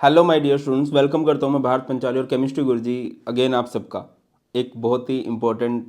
Hello my dear students, welcome करता हूँ मैं भारत पंचाली और केमिस्ट्री गुरुजी अगेन आप सबका। एक बहुत ही इम्पोर्टेंट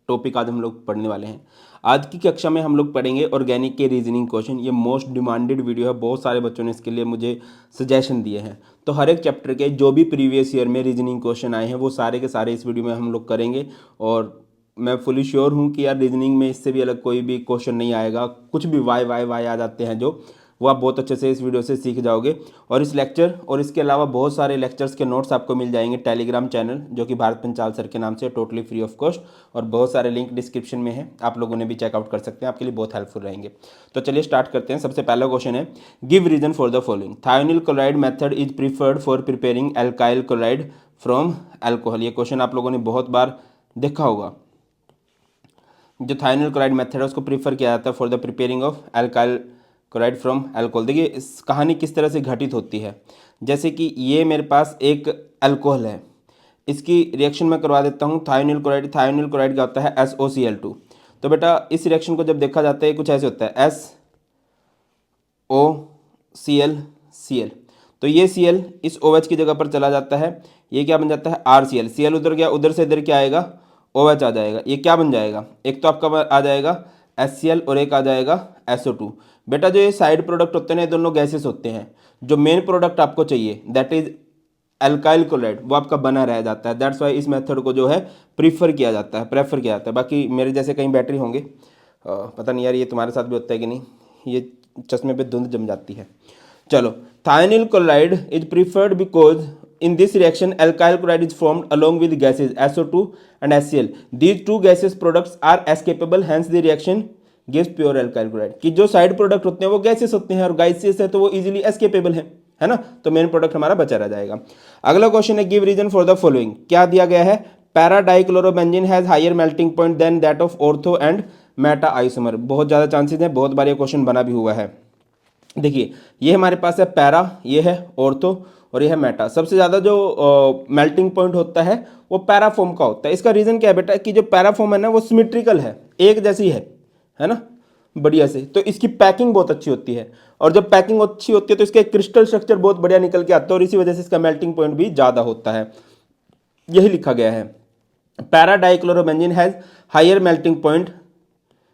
टॉपिक आज हम लोग पढ़ने वाले हैं। आज की कक्षा में हम लोग पढ़ेंगे ऑर्गेनिक के रीजनिंग क्वेश्चन। ये मोस्ट डिमांडेड वीडियो है, बहुत सारे बच्चों ने इसके लिए मुझे सजेशन दिए हैं। तो हर एक चैप्टर के जो भी प्रीवियस ईयर में रीजनिंग क्वेश्चन आए हैं वो सारे के सारे इस वीडियो में हम लोग करेंगे। और मैं फुली श्योर हूँ कि यार रीजनिंग में इससे भी अलग कोई भी क्वेश्चन नहीं आएगा। कुछ भी वाई वाई वाई आ जाते हैं जो वो आप बहुत अच्छे से इस वीडियो से सीख जाओगे। और इस लेक्चर और इसके अलावा बहुत सारे लेक्चर्स के नोट्स आपको मिल जाएंगे टेलीग्राम चैनल जो कि भारत पंचाल सर के नाम से, टोटली फ्री ऑफ कॉस्ट। और बहुत सारे लिंक डिस्क्रिप्शन में है, आप लोगों ने भी चेकआउट कर सकते हैं, आपके लिए बहुत हेल्पफुल रहेंगे। तो चलिए स्टार्ट करते हैं। सबसे पहला क्वेश्चन है, give reason for the following. Thionyl chloride method is preferred for preparing alkyl chloride from alcohol. ये क्वेश्चन आप लोगों ने बहुत बार देखा होगा। जो थायोनिल क्लोराइड मेथड है उसको प्रीफर किया जाता है for the preparing of alkyl chloride from alcohol. देखिए इस कहानी किस तरह से घटित होती है। जैसे कि ये मेरे पास एक अल्कोहल है, इसकी रिएक्शन मैं करवा देता हूँ। थायोनिल क्लोराइड क्या होता है, SOCl2। तो बेटा इस रिएक्शन को जब देखा जाता है कुछ ऐसे होता है, SOCl तो ये Cl इस OH की जगह पर चला जाता है, ये क्या बन जाता है, RCl। Cl उधर गया, उधर से इधर क्या आएगा, OH आ जाएगा। ये क्या बन जाएगा, एक तो आपका आ जाएगा HCl और एक आ जाएगा SO2। बेटा जो ये साइड प्रोडक्ट होते हैं ना, ये दोनों गैसेस होते हैं। जो मेन प्रोडक्ट आपको चाहिए दैट इज एल्काइल क्लोराइड, वो आपका बना रह जाता है। दैट्स वाई इस मेथड को जो है प्रीफर किया जाता है। बाकी मेरे जैसे कहीं बैटरी होंगे, पता नहीं यार ये तुम्हारे साथ भी होता है कि नहीं, ये चश्मे पे धुंध जम जाती है। चलो, thionyl chloride is preferred because in this reaction alkyl chloride is formed along with gases SO2 and HCl. These two gaseous products are escapable, hence the reaction gives pure alkyl chloride। कि जो side product होते हैं वो gases होते हैं और gases है तो वो इजीली एस्केपेबल है ना, तो मेन प्रोडक्ट हमारा बचा रह जाएगा। अगला क्वेश्चन है, give reason for the following. क्या दिया गया है, para dichlorobenzene has higher melting point than that of ortho and meta isomer. बहुत ज़्यादा चांसेस है, बहुत बार ये क्वेश्चन बना भी हुआ है। देखिए ये हमारे पास है पैरा, ये है ऑर्थो और ये है मेटा। सबसे ज़्यादा जो मेल्टिंग पॉइंट होता है वो पैराफॉर्म का होता है। इसका रीज़न क्या है बेटा, कि जो पैराफॉर्म है ना वो सिमेट्रिकल है, एक जैसी है ना, बढ़िया से। तो इसकी पैकिंग बहुत अच्छी होती है और जब पैकिंग अच्छी होती है तो इसका क्रिस्टल स्ट्रक्चर बहुत बढ़िया निकल के आता है और इसी वजह से इसका मेल्टिंग पॉइंट भी ज़्यादा होता है। यही लिखा गया है, para dichlorobenzene has higher melting point.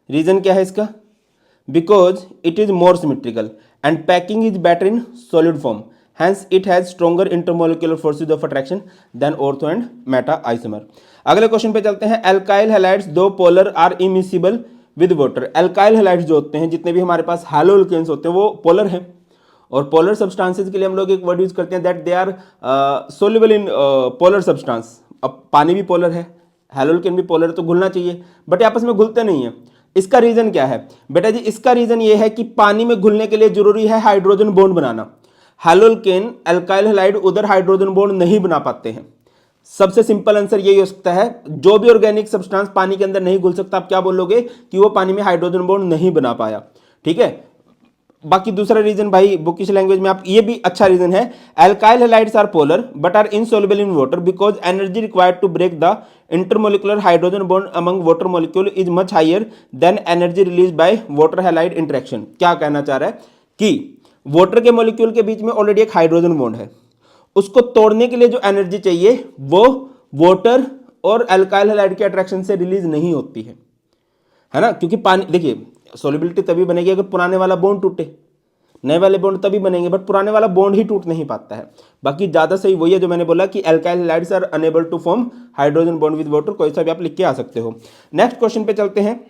Reason क्या है इसका, because it is more symmetrical and packing is better in solid form, hence it has stronger intermolecular forces of attraction than ortho and meta isomer। अगले question पे चलते हैं, alkyl halides दो polar are immiscible with water। alkyl halides जो होते हैं, जितने भी हमारे पास haloalkanes होते हैं वो पोलर हैं और पोलर सब्सटेंसेस के लिए हम लोग एक वर्ड यूज करते हैं that they are soluble in polar substance. अब पानी भी पोलर है, हेलोल्केन भी पोलर है, तो घुलना चाहिए बट ये आपस में घुलते नहीं है। इसका रीजन क्या है बेटा जी, इसका रीजन ये है कि पानी में घुलने के लिए जरूरी है हाइड्रोजन बॉन्ड बनाना। हेलोल्केन अल्काइल हैलाइड उधर हाइड्रोजन बॉन्ड नहीं बना पाते हैं। सबसे सिंपल आंसर यही हो सकता है, जो भी ऑर्गेनिक सब्सटेंस पानी के अंदर नहीं घुल सकता, आप क्या बोलोगे कि वो पानी में हाइड्रोजन बॉन्ड नहीं बना पाया। ठीक है, बाकी दूसरा रीजन भाई बुकिश लैंग्वेज में आप, ये भी अच्छा रीजन है, alkyl halides are polar but are insoluble in water because energy required to break the intermolecular hydrogen bond among water molecule is much higher than energy release by water halide interaction. क्या कहना चाह रहा है कि water के molecule के बीच में ऑलरेडी एक हाइड्रोजन बॉन्ड है, उसको तोड़ने के लिए जो एनर्जी चाहिए वो वाटर और अल्काइल हैलाइड के अट्रैक्शन से रिलीज नहीं होती है ना। क्योंकि पानी, देखिए सॉल्युबिलिटी तभी बनेगी अगर पुराने वाला बॉन्ड टूटे, नए वाले बॉन्ड तभी बनेंगे बट पुराने वाला बॉन्ड ही टूट नहीं पाता है। बाकी ज्यादा सही वही है जो मैंने बोला कि alkyl halides are unable to form hydrogen bond with water. कोई सा भी आप लिख के आ सकते हो। नेक्स्ट क्वेश्चन पे चलते हैं,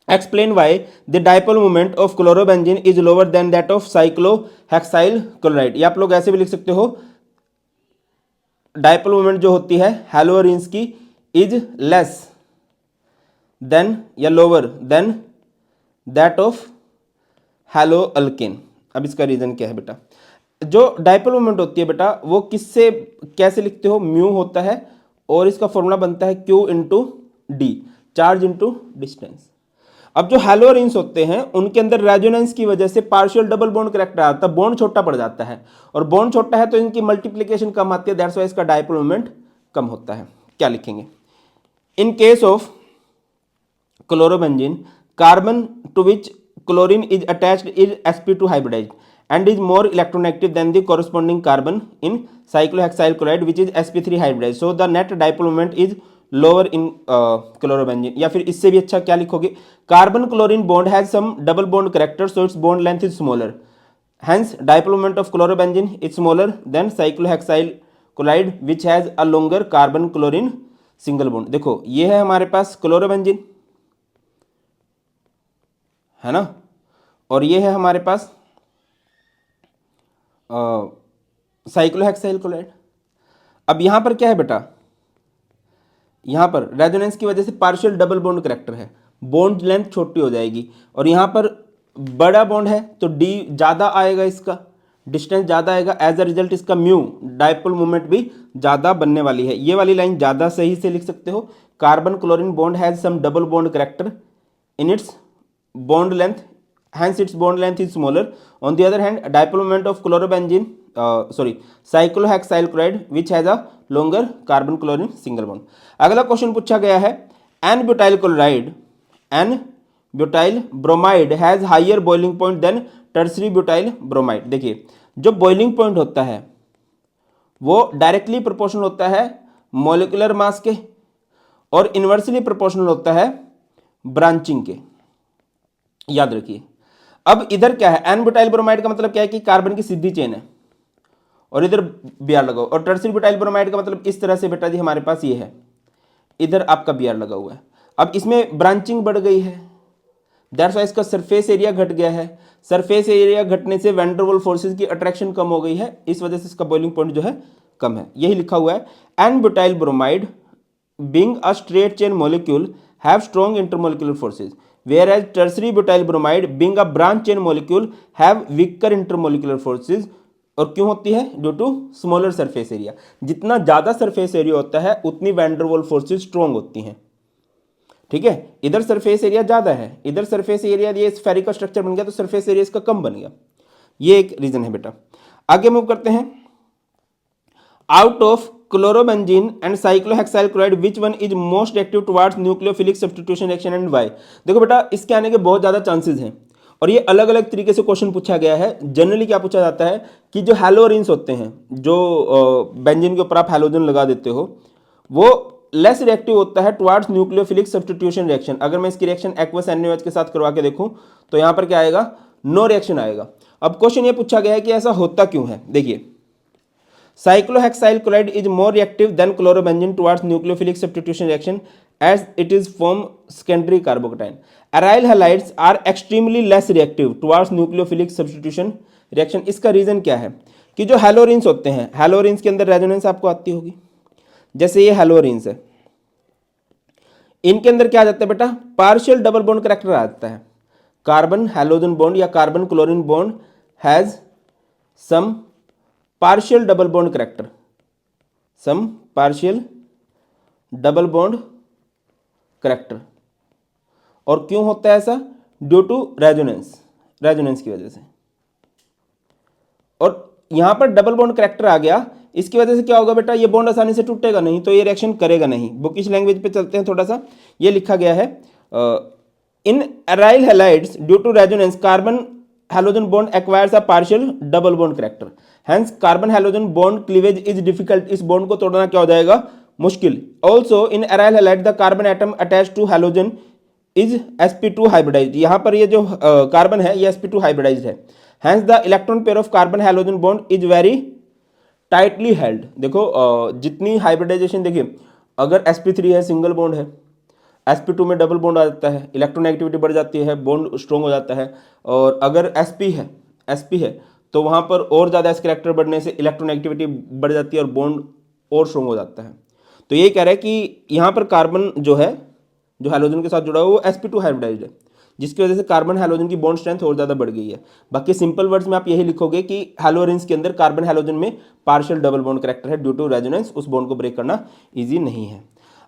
explain why the dipole moment of chlorobenzene is lower than that of cyclohexyl chloride. ये आप लोग ऐसे भी लिख सकते हो, डाइपोल मोमेंट जो होती है हैलोअरीन्स की इज लेस देन या लोअर देन दैट ऑफ हैलोअल्केन। अब इसका रीजन क्या है बेटा, जो डाइपोल मोमेंट होती है बेटा वो किससे कैसे लिखते हो, म्यू होता है और इसका फॉर्मूला बनता है Q into D, charge into distance. अब जो हैलोअरीन्स होते हैं उनके अंदर रेजोनेंस की वजह से पार्शियल डबल बॉन्ड करेक्ट आता है, बॉन्ड छोटा पड़ जाता है और बॉन्ड छोटा है तो इनकी मल्टीप्लीकेशन कम आती है, दैट्स वाई इसका डाइपोल मोमेंट कम होता है। क्या लिखेंगे, in case of chlorobenzene carbon to which chlorine is attached is sp2 hybridized and is more electronegative than the corresponding carbon in cyclohexyl chloride which is sp3 hybridized, so the net dipole moment is lower in chlorobenzene. या फिर इससे भी अच्छा क्या लिखोगे, carbon chlorine bond has some double bond character so its bond length is smaller, hence dipole moment of chlorobenzene is smaller than cyclohexyl chloride which has a longer carbon chlorine single bond. देखो ये है हमारे पास chlorobenzene है ना, और ये है हमारे पास साइक्लोहेक्साइल क्लोराइड. अब यहां पर क्या है बेटा, यहां पर रेजोनेंस की वजह से पार्शियल डबल बॉन्ड करेक्टर है, बॉन्ड लेंथ छोटी हो जाएगी, और यहां पर बड़ा बॉन्ड है तो डी ज़्यादा आएगा, इसका डिस्टेंस ज़्यादा आएगा, एज अ रिजल्ट इसका म्यू डाइपोल मोमेंट भी ज़्यादा बनने वाली है. ये वाली लाइन ज़्यादा सही से लिख सकते हो, carbon chlorine bond has some double bond character in its bond length, hence its bond length is smaller. On the other hand, dipole moment of chlorobenzene cyclohexyl chloride which has a longer carbon chlorine single bond. अगला question पूछा गया है, n butyl chloride, n butyl bromide has higher boiling point than tertiary butyl bromide. देखिए जो boiling point होता है वो directly proportional होता है मॉलिक्यूलर मास के और इन्वर्सली प्रोपोर्शनल होता है ब्रांचिंग के, याद रखिए. अब इधर क्या है, एन बुटाइल ब्रोमाइड का मतलब क्या है कि कार्बन की सीधी चेन है और इधर बीआर लगाओ, और टर्सरी बुटाइल ब्रोमाइड का मतलब इस तरह से बेटा जी हमारे पास ये है, इधर आपका बीआर लगा हुआ है. अब इसमें ब्रांचिंग बढ़ गई है, दैट्स व्हाई इसका सरफेस एरिया घट गया है. सरफेस एरिया घटने से वैन डर वाल्स फोर्सेज की अट्रैक्शन कम हो गई है, इस वजह से इसका बॉइलिंग पॉइंट जो है कम है. यही लिखा हुआ है, n butyl bromide being a straight chain molecule have strong intermolecular forces, whereas tertiary butyl bromide being a branch chain molecule have weaker intermolecular forces. और क्यों होती है, due to smaller surface area. जितना ज़्यादा सरफेस एरिया होता है उतनी van der Waals forces strong होती हैं. ठीक है, इधर सरफेस एरिया ज़्यादा है, इधर सरफेस एरिया ये स्फेरिकल का स्ट्रक्चर बन गया तो सरफेस एरिया इसका कम बन गया. ये एक रीजन है बेटा. आगे मूव करते हैं. Out of chlorobenzene and cyclohexyl chloride which one is most active towards nucleophilic substitution reaction and why. देखो बेटा इसके आने के बहुत ज़्यादा चांसेस हैं और ये अलग अलग तरीके से क्वेश्चन पूछा गया है. जनरली क्या पूछा जाता है कि जो हैलोरिन्स होते हैं, जो बेंजीन के ऊपर आप हैलोजन लगा देते हो, वो लेस रिएक्टिव होता है टुवार्ड्स न्यूक्लियोफिलिक सब्स्टिट्यूशन रिएक्शन. अगर मैं इसकी रिएक्शन एक्वस NaOH के साथ करवा के देखूं तो यहाँ पर क्या आएगा, नो रिएक्शन आएगा. अब क्वेश्चन ये पूछा गया है कि ऐसा होता क्यों है. देखिए cyclohexyl chloride is more reactive than chlorobenzene towards nucleophilic substitution reaction as it is form secondary carbocation. Aryl halides are extremely less reactive towards nucleophilic substitution reaction. इसका रीजन क्या है कि जो हैलोरिन्स होते हैं, हैलोरिन्स के अंदर रेजोनेंस आपको आती होगी, जैसे ये हैलोरिन्स है, इनके अंदर क्या आ जाता है बेटा, पार्शियल डबल बॉन्ड करेक्टर आ जाता है. कार्बन हैलोजन बॉन्ड या carbon chlorine bond has some partial double bond character, some partial double bond character. और क्यों होता है ऐसा, ड्यू टू रेजोनेंस, रेजोनेंस की वजह से. और यहां पर डबल बॉन्ड करेक्टर आ गया, इसकी वजह से क्या होगा बेटा, ये बॉन्ड आसानी से टूटेगा नहीं, तो ये रिएक्शन करेगा नहीं. बुकिश लैंग्वेज पे चलते हैं थोड़ा सा. ये लिखा गया है, in aryl halides due to resonance carbon halogen bond acquires a partial double bond character, hence carbon halogen bond cleavage is difficult. इस बॉन्ड को तोड़ना क्या हो जाएगा, मुश्किल. also in aryl halide the carbon atom attached to halogen is sp2 hybridized. यहाँ पर ये जो कार्बन है ये sp2 hybridized है, hence the electron pair of carbon halogen bond is very tightly held. देखो जितनी हाइब्रिडाइजेशन, देखिए अगर sp3 है सिंगल बॉन्ड है, sp2 में डबल बॉन्ड आ जाता है, इलेक्ट्रोनेगेटिविटी बढ़ जाती है, बॉन्ड स्ट्रॉन्ग हो जाता है. और अगर sp है तो वहाँ पर और ज़्यादा एस करैक्टर बढ़ने से इलेक्ट्रोनेगेटिविटी बढ़ जाती है और बॉन्ड और स्ट्रॉन्ग हो जाता है. तो ये कह रहा है कि यहाँ पर कार्बन जो है, जो हैलोजन के साथ जुड़ा हुआ वो sp2 हाइब्रिडाइज्ड है, जिसकी वजह से कार्बन हैलोजन की बॉन्ड स्ट्रेंथ और ज़्यादा बढ़ गई है. बाकी सिंपल वर्ड्स में आप यही लिखोगे कि हैलोरिन्स के अंदर कार्बन हैलोजन में पार्शियल डबल बॉन्ड करैक्टर है, ड्यू टू रेजोनेंस उस बॉन्ड को ब्रेक करना ईजी नहीं है.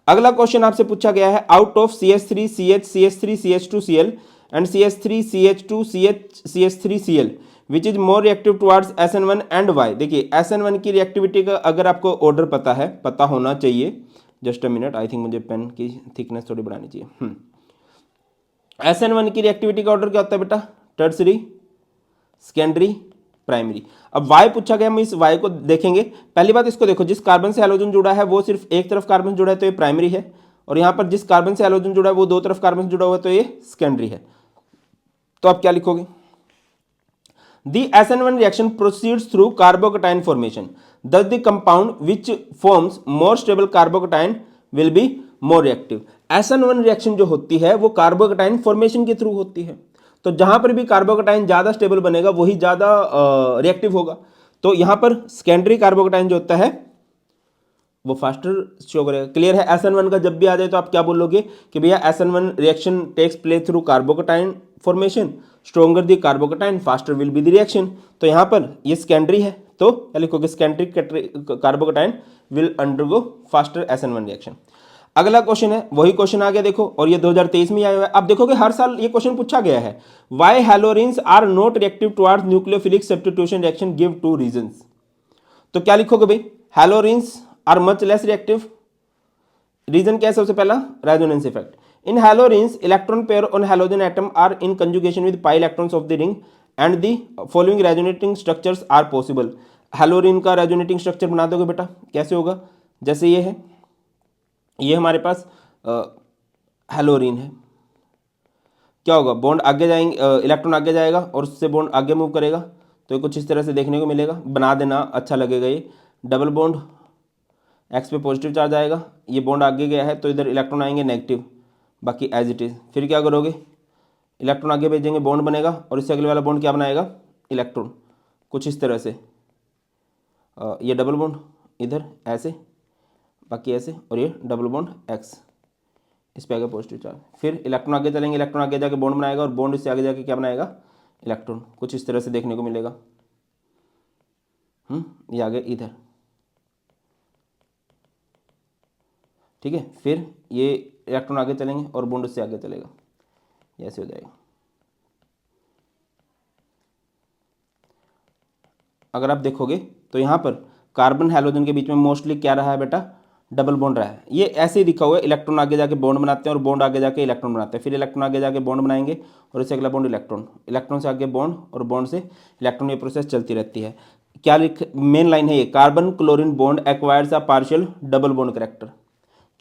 अगला क्वेश्चन आपसे पूछा गया है, out of CH3 CH CH3 CH2 Cl and CH3 CH2 CH CH3 Cl which is more reactive towards SN1 and why. देखिए SN1 की रिएक्टिविटी का अगर आपको ऑर्डर पता है, पता होना चाहिए. Just a minute, I think मुझे पेन की थिकनेस थोड़ी बढ़ानी चाहिए. SN1 की रिएक्टिविटी का ऑर्डर क्या होता है बेटा, टर्सरी, सेकेंडरी प्राइमरी। अब वाई पूछा गया, हम इस वाई को देखेंगे। पहली बात इसको देखो, जिस कार्बन से हैलोजन जुड़ा है वो सिर्फ एक तरफ कार्बन जुड़ा है तो ये प्राइमरी है, और यहाँ पर जिस कार्बन से हैलोजन जुड़ा है वो दो तरफ कार्बन से जुड़ा हुआ है तो ये सेकेंडरी है। तो आप क्या लिखोगे? The SN1 reaction proceeds through carbocation formation. Thus, the compound which forms more stable carbocation will be more reactive. SN1 reaction जो होती है वो कार्बोकेटाइन फॉर्मेशन के थ्रू होती है, तो जहां पर भी कार्बोकेटाइन ज्यादा स्टेबल बनेगा वही ज्यादा रिएक्टिव होगा। तो यहां पर सेकेंडरी कार्बोकेटाइन जो होता है वो फास्टर शो करेगा। क्लियर है? SN1 का जब भी आ जाए तो आप क्या बोलोगे कि भैया SN1 reaction takes place through carbocation formation, stronger the carbocation faster will be the reaction. तो यहाँ पर ये सेकेंडरी है तो क्या लिखोगे? Secondary carbocation will undergo faster SN1 reaction. अगला क्वेश्चन है, वही क्वेश्चन आ गया देखो, और ये 2023 में आया हुआ है। आप देखोगे हर साल ये क्वेश्चन पूछा गया है। Why haloarenes are not reactive towards nucleophilic substitution reaction, give 2 reasons. तो क्या लिखोगे भाई? Haloarenes are much less reactive. Reason क्या है? सबसे पहला resonance effect. In haloarenes electron pair on halogen atom are in conjugation with pi electrons of the ring and the following resonating structures are possible. Haloarene का resonating structure बना दोगे बेटा, कैसे होगा? जैसे ये है, ये हमारे पास हैलोरिन है, क्या होगा? बॉन्ड आगे जाएंगे, इलेक्ट्रॉन आगे जाएगा और उससे बॉन्ड आगे मूव करेगा, तो ये कुछ इस तरह से देखने को मिलेगा। बना देना, अच्छा लगेगा। ये डबल बॉन्ड, एक्स पे पॉजिटिव चार्ज आएगा, ये बॉन्ड आगे गया है तो इधर इलेक्ट्रॉन आएंगे नेगेटिव, बाकी एज इट इज़। फिर क्या करोगे? इलेक्ट्रॉन आगे भेजेंगे, बॉन्ड बनेगा, और इससे अगले वाला बॉन्ड क्या बनाएगा? इलेक्ट्रॉन, कुछ इस तरह से। ये डबल बॉन्ड इधर ऐसे, बाकी ऐसे, और ये डबल बॉन्ड एक्स, इस पे आगे पॉजिटिव चार्ज। फिर इलेक्ट्रॉन आगे चलेंगे, इलेक्ट्रॉन आगे जाके बॉन्ड बनाएगा, और बॉन्ड इससे आगे जाके क्या बनाएगा? इलेक्ट्रॉन, कुछ इस तरह से देखने को मिलेगा। ये आगे इधर, ठीक है। फिर ये इलेक्ट्रॉन आगे चलेंगे और बॉन्ड उससे आगे चलेगा, ऐसे हो जाएगा। अगर आप देखोगे तो यहाँ पर कार्बन हैलोजन के बीच में मोस्टली क्या रहा है बेटा? डबल बॉन्ड रहा है। ये ऐसे ही लिखा हुआ है, इलेक्ट्रॉन आगे जाके बॉन्ड बनाते हैं और बॉन्ड आगे जाके इलेक्ट्रॉन बनाते हैं, फिर इलेक्ट्रॉन आगे जाके बॉन्ड बनाएंगे और इससे अगला बॉन्ड इलेक्ट्रॉन, इलेक्ट्रॉन से आगे बॉन्ड और बॉन्ड से इलेक्ट्रॉन, ये प्रोसेस चलती रहती है। क्या लिख, मेन लाइन है ये, carbon chlorine bond acquires a partial double bond character.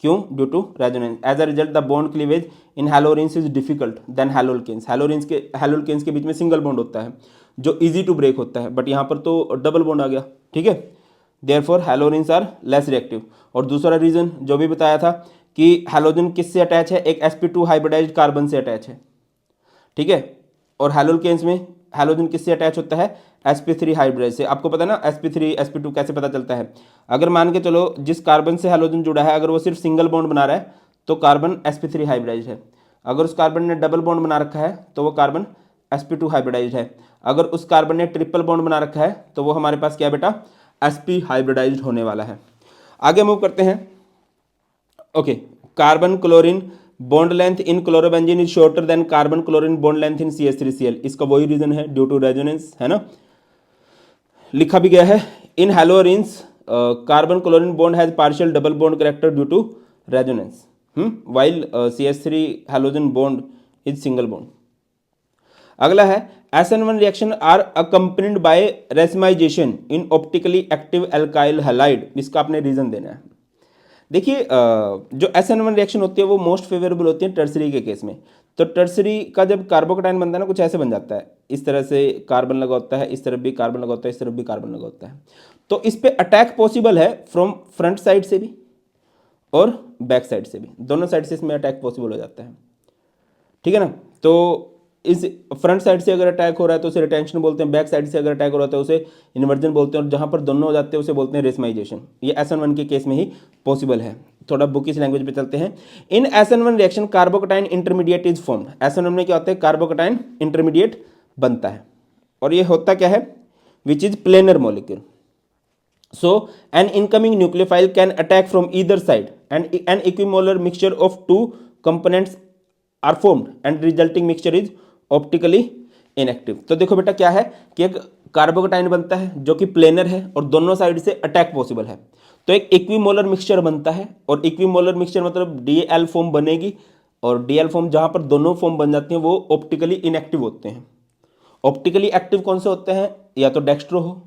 क्यों? Due to resonance. As a result the bond cleavage in haloarenes is difficult than haloalkanes. Haloalkanes के बीच में सिंगल बॉन्ड होता है जो इजी टू ब्रेक होता है, बट यहाँ पर तो डबल बॉन्ड आ गया, ठीक है। Therefore haloarenes are less reactive. और दूसरा रीजन जो भी बताया था कि हैलोजन किससे अटैच है? एक sp2 हाइब्रिडाइज्ड कार्बन से अटैच है, ठीक है। और हैलोल्केन्स में हैलोजन किससे अटैच होता है? sp3 हाइब्रिडाइज से। आपको पता है ना sp3 sp2 कैसे पता चलता है? अगर मान के चलो जिस कार्बन से हैलोजन जुड़ा है अगर वो सिर्फ सिंगल बॉन्ड बना रहा है तो कार्बन sp3 हाइब्रिडाइज है। अगर उस कार्बन ने डबल बॉन्ड बना रखा है तो वो कार्बन sp2 हाइब्रिडाइज है। अगर उस कार्बन ने ट्रिपल बॉन्ड बना रखा है तो वो हमारे पास क्या बेटा? sp हाइब्रिडाइज्ड होने वाला है। आगे मूव करते हैं। Okay, carbon chlorine bond length in chlorobenzene is shorter than carbon chlorine bond length in CH3Cl। इसका वही रीजन है, ड्यू टू रेजोनेंस, है ना। लिखा भी गया है in haloarenes carbon chlorine bond has partial double bond character due to resonance, while CH3 halogen bond is single bond। अगला है SN1 reaction are accompanied by racemization in optically active alkyl halide. इसका आपने reason देना है। देखिए जो SN1 reaction होती है वो मोस्ट फेवरेबल होती है टर्सरी के केस में। तो टर्सरी का जब कार्बोकेटाइन बनता है ना, कुछ ऐसे बन जाता है, इस तरह से कार्बन लगा होता है, इस तरफ भी कार्बन लगा होता है, इस तरफ भी कार्बन लगा होता है। तो इस पे अटैक पॉसिबल है फ्रॉम फ्रंट साइड से भी और बैक साइड से भी, दोनों साइड से इसमें अटैक पॉसिबल हो जाता है, ठीक है ना। तो इस फ्रंट साइड से अगर अटैक हो रहा है तो उसे रिटेंशन बोलते हैं, बैक साइड से अगर अटैक हो रहा है तो उसे इन्वर्जन बोलते हैं, और जहां पर दोनों हो जाते हैं उसे बोलते हैं रेसमाइजेशन। ये SN1 के केस में ही पॉसिबल है। थोड़ा बुकिश लैंग्वेज पे चलते हैं। इन SN1 reaction carbocation intermediate is formed. SN1 में क्या होता है? कार्बोकेटाइन इंटरमीडिएट बनता है, और ये होता क्या है? Which is planar molecule. So an incoming nucleophile can attack from either side and an equimolar mixture of two components are formed and resulting mixture is optically inactive। तो देखो बेटा क्या है कि एक कार्बोकेटाइन बनता है जो कि प्लेनर है और दोनों साइड से अटैक पॉसिबल है, तो एक इक्विमोलर मिक्सचर बनता है, और इक्विमोलर मिक्सचर मतलब DL फॉर्म बनेगी, और DL फॉर्म जहां पर दोनों फॉर्म बन जाती हैं वो ऑप्टिकली इनएक्टिव होते हैं। ऑप्टिकली एक्टिव कौन से होते हैं, या तो डेक्स्ट्रो हो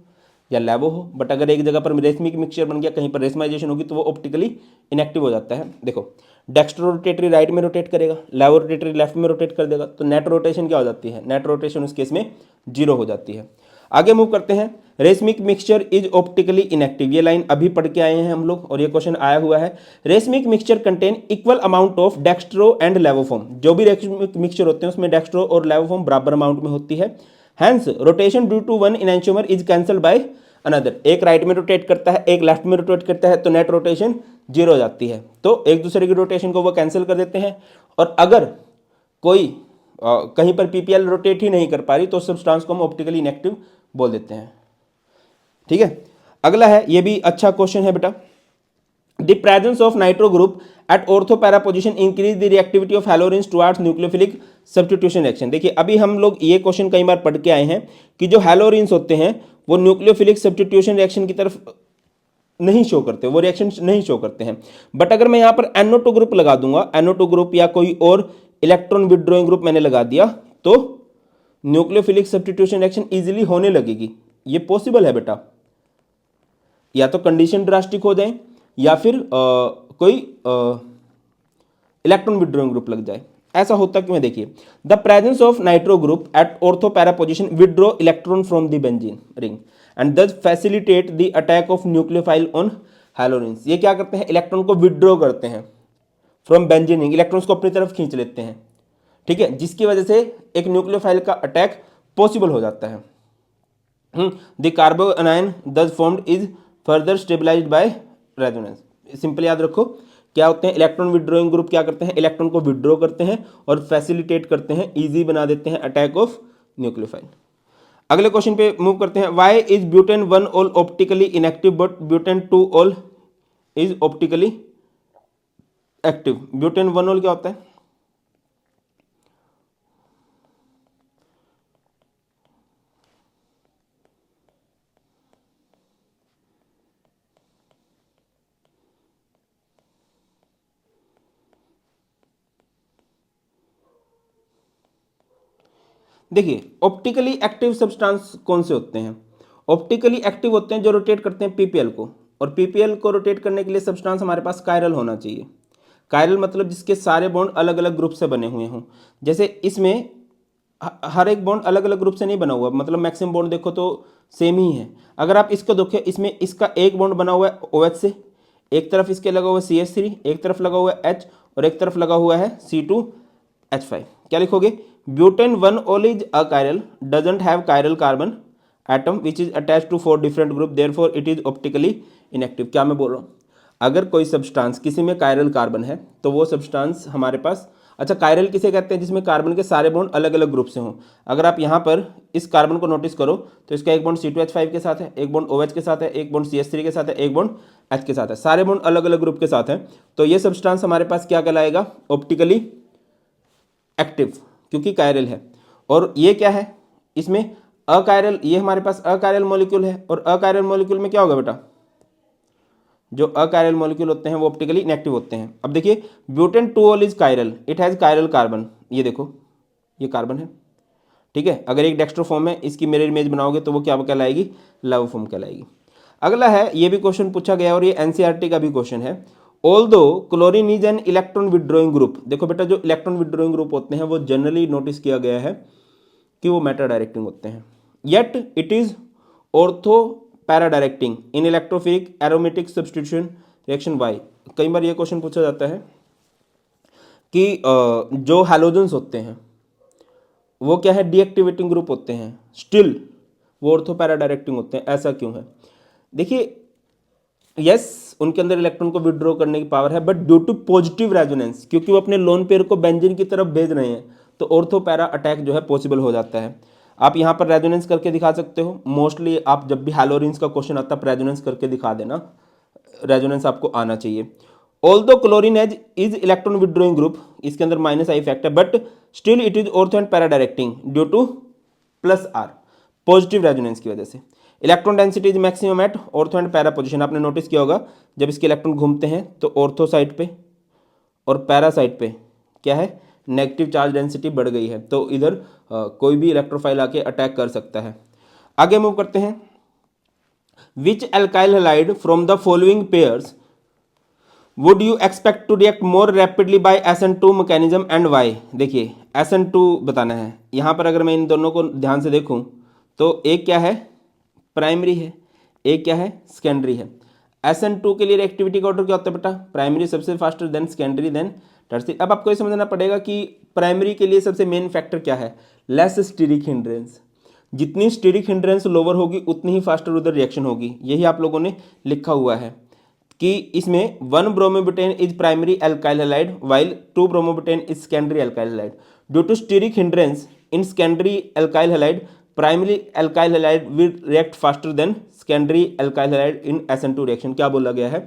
या लेवो हो, बट अगर एक जगह पर रेसमिक मिक्सचर बन गया, कहीं पर रेसमाइजेशन होगी तो वो ऑप्टिकली इनएक्टिव हो जाता है। देखो डेक्स्ट्रो रोटेटरी राइट में रोटेट करेगा, लेवो रोटेटरी लेफ्ट में रोटेट कर देगा, तो नेट रोटेशन क्या हो जाती है, नेट रोटेशन उस केस में 0 हो जाती है। आगे मूव करते हैं, racemic mixture is optically inactive, ये लाइन अभी पढ़ के आए हैं हम लोग और ये क्वेश्चन आया हुआ है। Racemic mixture contain equal amount of dextro and levo form, जो भी रेसमिक मिक्सचर होते हैं उसमें डेक्स्ट्रो और लेवोफॉर्म बराबर अमाउंट में होती है। Hence rotation due to one enantiomer is cancelled by another, एक राइट में रोटेट करता है एक लेफ्ट में रोटेट करता है तो नेट रोटेशन 0 हो जाती है, तो एक दूसरे की रोटेशन को वो कैंसिल कर देते हैं। और अगर कोई कहीं पर पीपीएल रोटेट ही नहीं कर पा रही तो सब्सटेंस को हम ऑप्टिकली इनएक्टिव बोल देते हैं। ठीक है, अगला है, ये भी अच्छा क्वेश्चन है बेटा। The presence of nitro group at ortho para position increase the reactivity of haloarenes towards nucleophilic substitution reaction. देखिए अभी हम लोग ये क्वेश्चन कई बार पढ़ के आए हैं कि जो हैलोरिन्स होते हैं वो न्यूक्लियोफिलिक सब्स्टिट्यूशन रिएक्शन की तरफ नहीं शो करते, वो रिएक्शन नहीं शो करते हैं। बट अगर मैं यहाँ पर NO2 ग्रुप लगा दूंगा, NO2 ग्रुप या कोई और इलेक्ट्रॉन विड्रॉइंग ग्रुप मैंने लगा दिया तो न्यूक्लियोफिलिक सब्स्टिट्यूशन रिएक्शन इजीली होने लगेगी। ये पॉसिबल है बेटा, या तो कंडीशन ड्रास्टिक हो जाए या फिर कोई इलेक्ट्रॉन विड्रॉइंग ग्रुप लग जाए। ऐसा होता क्यों है, देखिए the presence of nitro group at ortho para position withdraw electron from the benzene ring and thus facilitate the attack of nucleophile on haloarenes. ये क्या करते हैं, इलेक्ट्रॉन को विड्रॉ करते हैं फ्रॉम बेंजीन रिंग, इलेक्ट्रॉन्स को अपनी तरफ खींच लेते हैं। ठीक है, जिसकी वजह से एक न्यूक्लियोफाइल का अटैक पॉसिबल हो जाता है। The carbanion thus formed is further stabilised by resonance. Simple याद रखो क्या होते हैं, इलेक्ट्रॉन विड्रॉइंग ग्रुप क्या करते हैं, इलेक्ट्रॉन को विड्रॉ करते हैं और फैसिलिटेट करते हैं, इजी बना देते हैं अटैक ऑफ न्यूक्लियोफाइल। अगले क्वेश्चन पे मूव करते हैं, why is butane 1 all optically inactive but butane 2 all is optically active. Butane 1 all क्या होता है, देखिए ऑप्टिकली एक्टिव सब्सटेंस कौन से होते हैं, ऑप्टिकली एक्टिव होते हैं जो रोटेट करते हैं पीपीएल को, और पीपीएल को रोटेट करने के लिए सब्सटेंस हमारे पास कायरल होना चाहिए। कायरल मतलब जिसके सारे बॉन्ड अलग अलग ग्रुप से बने हुए हों, जैसे इसमें हर एक बॉन्ड अलग अलग ग्रुप से नहीं बना हुआ, मतलब मैक्सिमम बॉन्ड देखो तो सेम ही है। अगर आप इसको देखो, इसमें इसका एक बॉन्ड बना हुआ है OH से, एक तरफ इसके लगा हुआ है CH3, एक तरफ लगा हुआ है H और एक तरफ लगा हुआ है C2H5। क्या लिखोगे, butane 1 ol is achiral doesn't have chiral carbon atom which is attached to 4 different group therefore it is optically inactive. क्या मैं बोल रहा हूँ, अगर कोई सब्सटेंस किसी में कायरल कार्बन है तो वो सब्सटेंस हमारे पास, अच्छा कायरल किसे कहते हैं, जिसमें कार्बन के सारे बॉन्ड अलग अलग ग्रुप से हों। अगर आप यहाँ पर इस कार्बन को नोटिस करो तो इसका एक बॉन्ड C2H5 के साथ है, एक बॉन्ड OH के साथ है, एक बॉन्ड CH3 के साथ है, एक बॉन्ड H के साथ है, सारे बॉन्ड अलग अलग ग्रुप के साथ हैं। तो ये सब्सटेंस हमारे पास क्या कहलाएगा, ऑप्टिकली एक्टिव, क्योंकि कायरल है। और ये क्या है, इसमें अकायरल, ये हमारे पास अकायरल मॉलिक्यूल है, और अकायरल मॉलिक्यूल में क्या होगा बेटा, जो अकायरल मॉलिक्यूल होते हैं वो ऑप्टिकली इनएक्टिव होते हैं। अब देखिए butane 2 all is chiral, it has chiral carbon, ये देखो ये कार्बन है। ठीक है, अगर एक डेक्स्ट्रो फॉर्म है, इसकी मिरर इमेज बनाओगे तो वो क्या कहलाएगी, लव फॉर्म कहलाएगी। अगला है, ये भी क्वेश्चन पूछा गया और ये एनसीईआरटी का भी क्वेश्चन है। Although chlorine is an electron withdrawing group, देखो बेटा जो इलेक्ट्रॉन विड्रॉइंग ग्रुप होते हैं वो जनरली नोटिस किया गया है कि वो मैटर डायरेक्टिंग होते हैं, yet it is ortho para directing in electrophilic aromatic substitution reaction why. कई बार ये क्वेश्चन पूछा जाता है कि जो हैलोजेंस होते हैं वो क्या है, डीएक्टिवेटिंग ग्रुप होते हैं, स्टिल वो ऑर्थो पैरा डायरेक्टिंग होते हैं, ऐसा क्यों है। देखिए यस उनके अंदर इलेक्ट्रॉन को विड्रॉ करने की पावर है, but due to positive resonance, क्योंकि वो अपने लोन पेयर को बेंजीन की तरफ भेज रहे हैं तो ऑर्थो पैरा अटैक जो है पॉसिबल हो जाता है। आप यहाँ पर रेजोनेंस करके दिखा सकते हो, मोस्टली आप जब भी हैलोरिन्स का क्वेश्चन आता है रेजोनेंस करके दिखा देना, रेजोनेंस आपको आना चाहिए। Although chlorine as is electron withdrawing group, इसके अंदर -I इफेक्ट है, but still it is ortho and para directing due to +R, positive resonance की वजह से। Electron density is maximum at ortho and para position, आपने notice किया होगा जब इसके इलेक्ट्रॉन घूमते हैं तो ऑर्थो साइड पे और पैरा साइड पे क्या है, नेगेटिव चार्ज डेंसिटी बढ़ गई है, तो इधर कोई भी इलेक्ट्रोफाइल आके अटैक कर सकता है। आगे मूव करते हैं। Which alkyl halide from the following pairs would you expect to react more rapidly by SN2 mechanism and why. देखिए SN2 बताना है। यहाँ पर अगर मैं इन दोनों को ध्यान से देखूँ तो एक क्या है, प्राइमरी है, एक क्या है, सेकेंडरी है। SN2 के लिए रिएक्टिविटी का ऑर्डर क्या होता है बेटा, प्राइमरी सबसे faster, then secondary, then tertiary. अब आपको ये समझना पड़ेगा कि प्राइमरी के लिए सबसे मेन फैक्टर क्या है, लेस स्टीरिक हिंड्रेंस। जितनी स्टीरिक हिंड्रेंस लोअर होगी उतनी ही फास्टर उधर रिएक्शन होगी। यही आप लोगों ने लिखा हुआ है कि इसमें 1 bromobutane is primary alkyl halide while 2 bromobutane is secondary alkyl halide. Due to steric hindrance in secondary alkyl halide, primary alkyl halide will react faster then secondary alkyl halide in SN2 reaction. क्या बोला गया है,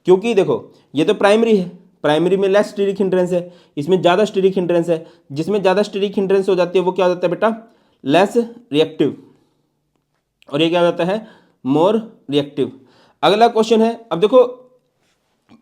क्योंकि देखो ये तो primary है, primary में लेस स्टीरिक हिंड्रेंस है, इसमें ज़्यादा स्टीरिक हिंड्रेंस है। जिसमें ज़्यादा स्टीरिक हिंड्रेंस हो जाती है वो क्या हो जाता है बेटा, लेस रिएक्टिव, और ये क्या हो जाता है, मोर रिएक्टिव। अगला क्वेश्चन है, अब देखो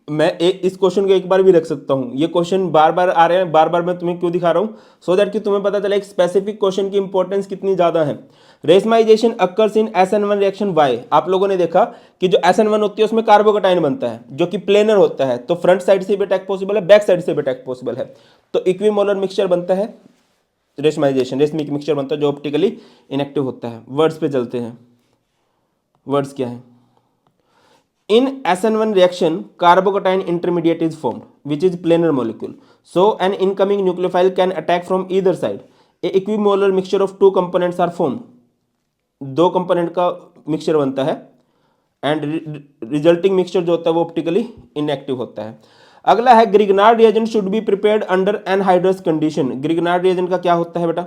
मैं इस क्वेश्चन को एक बार भी रख सकता हूं, ये क्वेश्चन बार बार आ रहे हैं, बार बार मैं तुम्हें क्यों दिखा रहा हूं, सो दैट कि तुम्हें पता चले एक स्पेसिफिक क्वेश्चन की इंपॉर्टेंस कितनी ज्यादा है। Racemisation occurs in SN1 reaction why. आप लोगों ने देखा कि जो SN1 होती है उसमें कार्बोकटाइन बनता है जो कि प्लेनर होता है, तो फ्रंट साइड से भी अटैक पॉसिबल है, बैक साइड से भी अटैक पॉसिबल है। तो इक्विमोलर मिक्सचर बनता है रेशमाइजेशन, रेशमिक मिक्सचर बनता है जो ऑप्टिकली इनएक्टिव होता है। वर्ड्स पे चलते हैं, वर्ड्स क्या है। In SN1 reaction, carbocation intermediate is formed, which is planar molecule. So an incoming nucleophile can attack from either side. A equimolar mixture of two components are formed. दो component का mixture बनता है and resulting mixture जो होता है वो optically inactive होता है। अगला है Grignard reagent should be prepared under anhydrous condition. Grignard reagent का क्या होता है बेटा,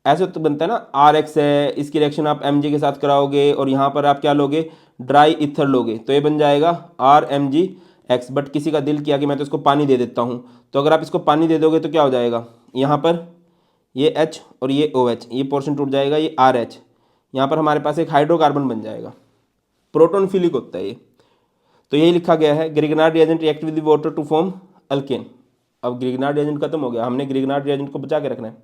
ऐसे तो बनता है ना, RX है, इसकी रिएक्शन आप Mg के साथ कराओगे और यहाँ पर आप क्या लोगे, ड्राई इथर लोगे, तो ये बन जाएगा RMgX। बट किसी का दिल किया कि मैं तो इसको पानी दे देता हूँ, तो अगर आप इसको पानी दे दोगे तो क्या हो जाएगा, यहाँ पर ये H और ये OH, ये पोर्शन टूट जाएगा, ये RH, यहाँ पर हमारे पास एक हाइड्रोकार्बन बन जाएगा, प्रोटोन फिलिक होता है ये। तो यही लिखा गया है, Grignard reagent react with water to form alkane. अब ग्रिग्नार्ड रिएजेंट खत्म हो गया, हमने ग्रिग्नार्ड रिएजेंट को बचा के रखना है,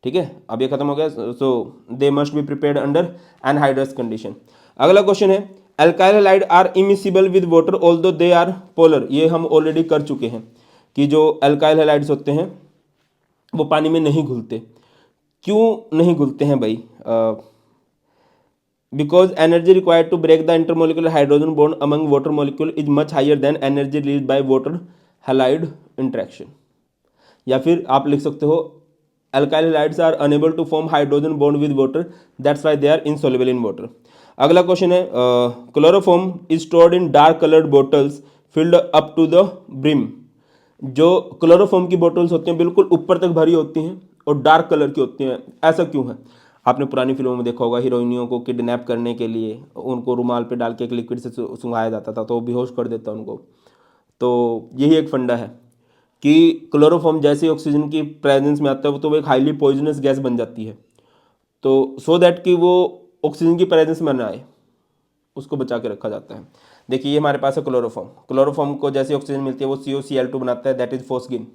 ठीक है, अब ये खत्म हो गया। So they must be prepared under anhydrous condition. अगला क्वेश्चन है, alkyl halide are immiscible with water although they are polar. ये हम ऑलरेडी कर चुके हैं कि जो अल्काइल हैलाइड्स होते हैं वो पानी में नहीं घुलते। क्यों नहीं घुलते हैं भाई, because energy required to break the intermolecular hydrogen bond among water molecule is much higher than energy release by water halide interaction. या फिर आप लिख सकते हो alkyl halides are unable to form hydrogen bond with water, that's why they are insoluble in water. अगला question है, chloroform is stored in dark coloured bottles filled up to the brim. जो chloroform की bottles होती हैं बिल्कुल ऊपर तक भरी होती हैं और डार्क कलर की होती हैं, ऐसा क्यों है। आपने पुरानी फिल्मों में देखा होगा, हीरोइनियों को किडनैप करने के लिए उनको रुमाल पे डाल के एक लिक्विड से सुंघाया जाता था, तो वो बेहोश कर देता उनको। तो यही एक फंडा है कि क्लोरोफॉर्म जैसे ऑक्सीजन की प्रेजेंस में आता है तो वो एक हाईली पॉइजनस गैस बन जाती है, तो सो दैट कि वो ऑक्सीजन की प्रेजेंस में ना आए उसको बचा के रखा जाता है। देखिए ये हमारे पास है क्लोरोफॉर्म, क्लोरोफॉर्म को जैसे ऑक्सीजन मिलती है वो COCl2 बनाता है, दैट इज फोस्गिन।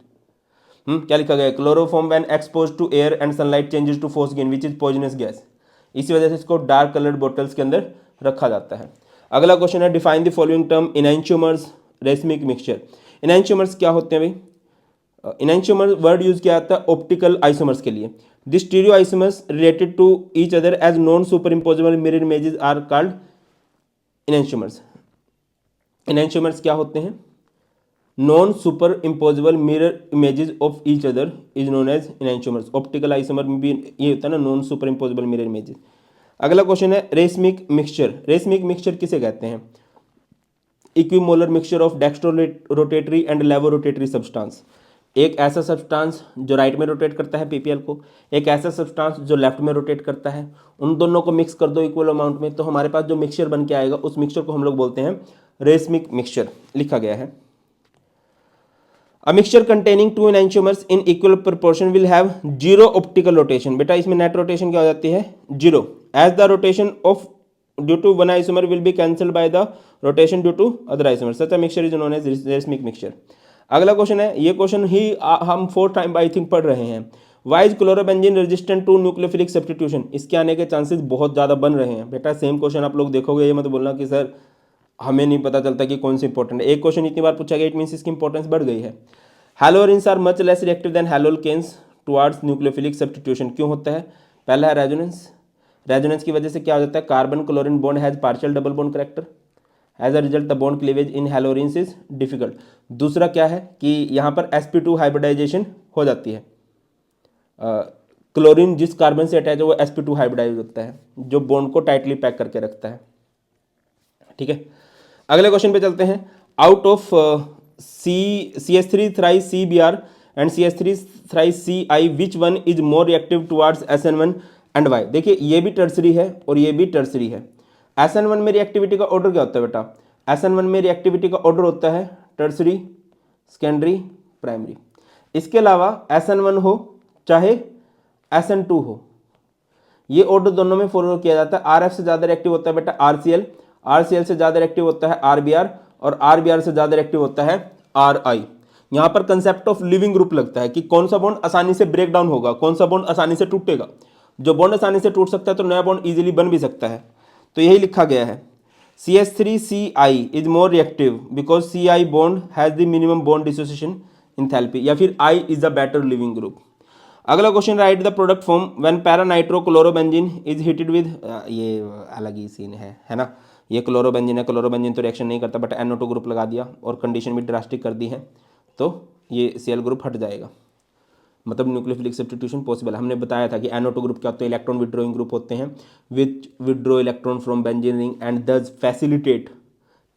क्या लिखा गया है, chloroform when expose to air and sunlight changes to phosgene which is poisonous gas. इसी वजह से इसको डार्क कलर्ड बोटल्स के अंदर रखा जाता है। अगला क्वेश्चन है, define the following term enantiomers racemic mixture. Enantiomers क्या होते हैं भाई, इनैंशियोमर वर्ड यूज किया जाता है ऑप्टिकल आइसोमर्स के लिए। This stereo isomers related to each other as non superimposable mirror images are called enantiomers. Enantiomers क्या होते हैं, non superimposable mirror images of each other is known as enantiomers. Optical isomer में भी ये होता है ना, non superimposable mirror images. अगला क्वेश्चन है, रेशमिक मिक्सचर। रेशमिक मिक्सचर किसे कहते हैं, equimolar mixture of dextrorotatory and levorotatory substance. एक ऐसा सब्सटेंस जो राइट में रोटेट करता है PPL को, एक ऐसा सब्सटेंस जो लेफ्ट में रोटेट करता है, उन दोनों को मिक्स कर दो इक्वल अमाउंट में, तो हमारे पास जो मिक्सचर बन के आएगा उस मिक्सचर को हम लोग बोलते हैं रेशमिक मिक्सचर। लिखा गया है, a mixture containing two enantiomers in equal proportion will have zero optical rotation. बेटा इसमें नेट रोटेशन क्या हो जाती है, zero, as the rotation of due to one isomer will be cancelled by the rotation due to other isomer, such a mixture is known as racemic mixture. अगला question है, ये question ही हम 4 time I think पढ़ रहे हैं। Why is chlorobenzene resistant to nucleophilic substitution? इसके आने के चांसेस बहुत ज़्यादा बन रहे हैं। बेटा सेम क्वेश्चन आप लोग देखोगे, ये मत बोलना कि सर हमें नहीं पता चलता कि कौन सी इंपॉर्टेंट है। एक क्वेश्चन इतनी बार पूछा गया, इट मीन्स इसकी इंपॉर्टेंस बढ़ गई है। Haloarenes are much less reactive than haloalkanes towards nucleophilic substitution. क्यों होता है? पहला है रेजोनेंस। रेजोनेंस की वजह से क्या हो जाता है? Carbon chlorine bond has partial double bond character, as a result the bond cleavage in haloarenes is difficult. दूसरा क्या है कि यहाँ पर sp2 हाइब्रिडाइजेशन हो जाती है। क्लोरीन जिस कार्बन से अटैच है वो sp2 हाइब्रिडाइज होता है, जो बॉन्ड को टाइटली पैक करके रखता है। ठीक है, अगले क्वेश्चन पे चलते हैं। Out of CH3 thrice CBr and CH3 thrice Ci which one is more reactive towards SN1 and why? देखिए ये भी टर्सरी है और ये भी टर्सरी है। SN1 में रिएक्टिविटी का ऑर्डर क्या होता है बेटा? SN1 में रिएक्टिविटी का ऑर्डर होता है टर्सरी, सेकेंडरी, प्राइमरी। इसके अलावा SN1 हो चाहे SN2 हो, ये ऑर्डर दोनों में फॉलो किया जाता है। RF से ज़्यादा रिएक्टिव होता है बेटा RCl, RCl से ज़्यादा रिएक्टिव होता है RBr, और RBr से ज़्यादा रिएक्टिव होता है RI। यहाँ पर कंसेप्ट ऑफ लिविंग ग्रुप लगता है कि कौन सा बॉन्ड आसानी से ब्रेक डाउन होगा, कौन सा बॉन्ड आसानी से टूटेगा। जो बॉन्ड आसानी से टूट सकता है तो नया बॉन्ड इजीली बन भी सकता है। तो यही लिखा गया है, CH3Ci is more reactive because Ci bond has the minimum bond dissociation enthalpy, या फिर I is a better leaving group. अगला question, write the product form when para nitrochlorobenzene is heated with, ये अलग ही सीन है ना। ये chlorobenzene है, chlorobenzene तो रिएक्शन नहीं करता, बट NO2 ग्रुप लगा दिया और कंडीशन भी ड्रास्टिक कर दी है, तो ये Cl ग्रुप हट जाएगा, मतलब न्यूक्लियोफिलिक सब्स्टिट्यूशन पॉसिबल। हमने बताया था कि NO2 ग्रुप क्या होते हैं? इलेक्ट्रॉन विड्रॉइंग ग्रुप होते हैं which withdraw electron from benzene ring and thus facilitate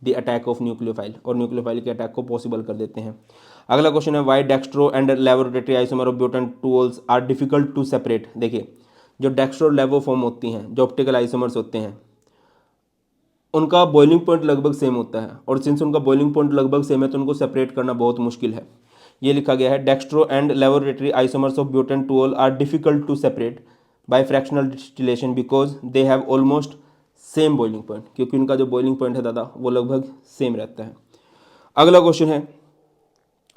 the attack of nucleophile, और न्यूक्लियोफाइल के अटैक को पॉसिबल कर देते हैं। अगला क्वेश्चन है, why dextro and laevorotatory isomer of butane two ols are difficult to separate? देखिए जो डेक्स्ट्रो लेवो फॉर्म होती हैं, जो ऑप्टिकल आइसोमर्स होते हैं, उनका बॉइलिंग पॉइंट लगभग सेम होता है, और सिंस उनका बॉइलिंग पॉइंट लगभग सेम है तो उनको सेपरेट करना बहुत मुश्किल है। ये लिखा गया है, dextro and laevorotatory isomers of butane two ol are difficult to separate by fractional distillation because they have almost same boiling point, क्योंकि उनका जो बॉइलिंग पॉइंट है दादा वो लगभग सेम रहता है। अगला क्वेश्चन है,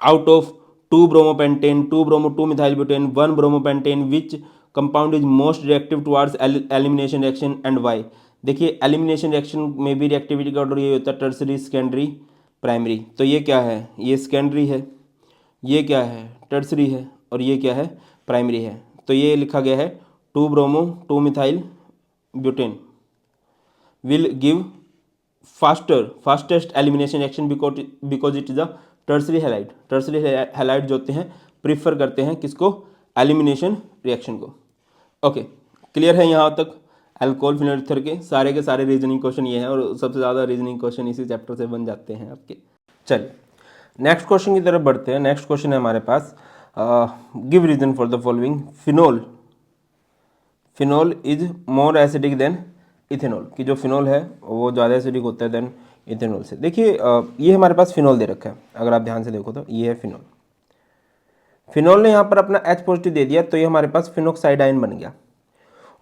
out of 2 bromopentane, 2 bromo 2 methyl butane, 1 bromopentane, which compound is most reactive towards elimination reaction and why? देखिए एलिमिनेशन रिएक्शन में भी रिएक्टिविटी का ऑर्डर ये होता है टर्सरी, सेकेंडरी, प्राइमरी। तो ये क्या है? ये सेकेंडरी है, ये क्या है? टर्सरी है, और ये क्या है? प्राइमरी है। तो ये लिखा गया है 2 bromo 2 methyl butane will give fastest elimination reaction because it is a tertiary halide. Tertiary halide जो होते हैं प्रीफर करते हैं किसको? एलिमिनेशन रिएक्शन को। ओके, क्लियर है यहाँ तक? अल्कोहल फिनोल ईथर के सारे रीजनिंग क्वेश्चन ये हैं, और सबसे ज़्यादा रीजनिंग क्वेश्चन इसी चैप्टर से बन जाते हैं आपके। चलिए नेक्स्ट क्वेश्चन की तरफ बढ़ते हैं। नेक्स्ट क्वेश्चन है हमारे पास, give reason for the following. Phenol is more acidic than ethanol, कि जो फिनोल है वो ज़्यादा एसिडिक होता है देन इथेनॉल से। देखिए ये हमारे पास फिनोल दे रखा है, अगर आप ध्यान से देखो तो ये है फिनोल। फिनोल ने यहाँ पर अपना H पॉजिटिव दे दिया, तो ये हमारे पास फिनोक्साइडाइन बन गया।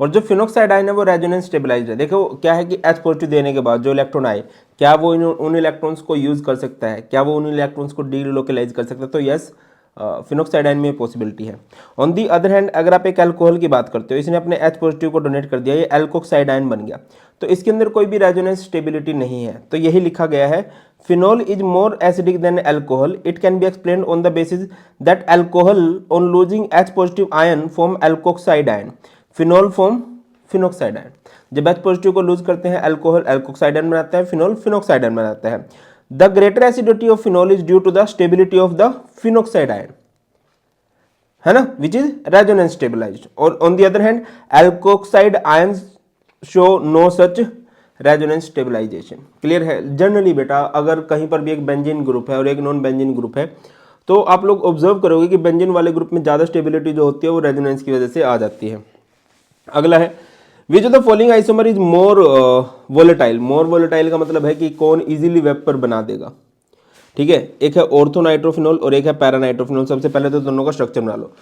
और जो फिनोक्साइडाइन है वो रेजोनेंस स्टेबलाइज्ड है। देखो क्या है कि H पॉजिटिव देने के बाद जो इलेक्ट्रॉन आए, क्या वो उन इलेक्ट्रॉन्स को यूज कर सकता है? क्या वो उन इलेक्ट्रॉन्स को डीलोकलाइज कर सकता है? तो यस, फिनोक्साइडाइन में पॉसिबिलिटी है। ऑन दी अदर हैंड अगर आप एक अल्कोहल की बात करते हो, इसने अपने H पॉजिटिव को डोनेट कर दिया, ये एल्कोक्साइडाइन बन गया, तो इसके अंदर कोई भी रेजोनेंस स्टेबिलिटी नहीं है। तो यही लिखा गया है, phenol is more acidic than alcohol. It can be explained on the basis that alcohol on losing H positive ion form alkoxide ion, phenol form phenoxide ion. जब H पॉजिटिव को लूज करते हैं अल्कोहल एल्कोक्साइडाइन बनाता है, फिनोल फिनोक्साइडाइन बनाता है। The greater acidity of phenol is due to the stability of the phenoxide ion, है ना, विच इज रेजोनेंस स्टेबलाइज्ड। और on the other hand alkoxide ions show no such resonance stabilization. Clear है? Generally बेटा अगर कहीं पर भी एक बेंजीन ग्रुप है और एक नॉन बेंजीन ग्रुप है, तो आप लोग ऑब्जर्व करोगे कि बेंजीन वाले ग्रुप में ज़्यादा स्टेबिलिटी जो होती है वो रेजोनेंस की वजह से आ जाती है। अगला है, which of the following isomer is more volatile? More volatile का मतलब है कि कौन इजीली वेपर बना देगा। ठीक है, एक है ऑर्थोनाइट्रोफिनोल और एक है पैरानाइट्रोफिनोल। सबसे पहले तो दोनों का स्ट्रक्चर बना लो।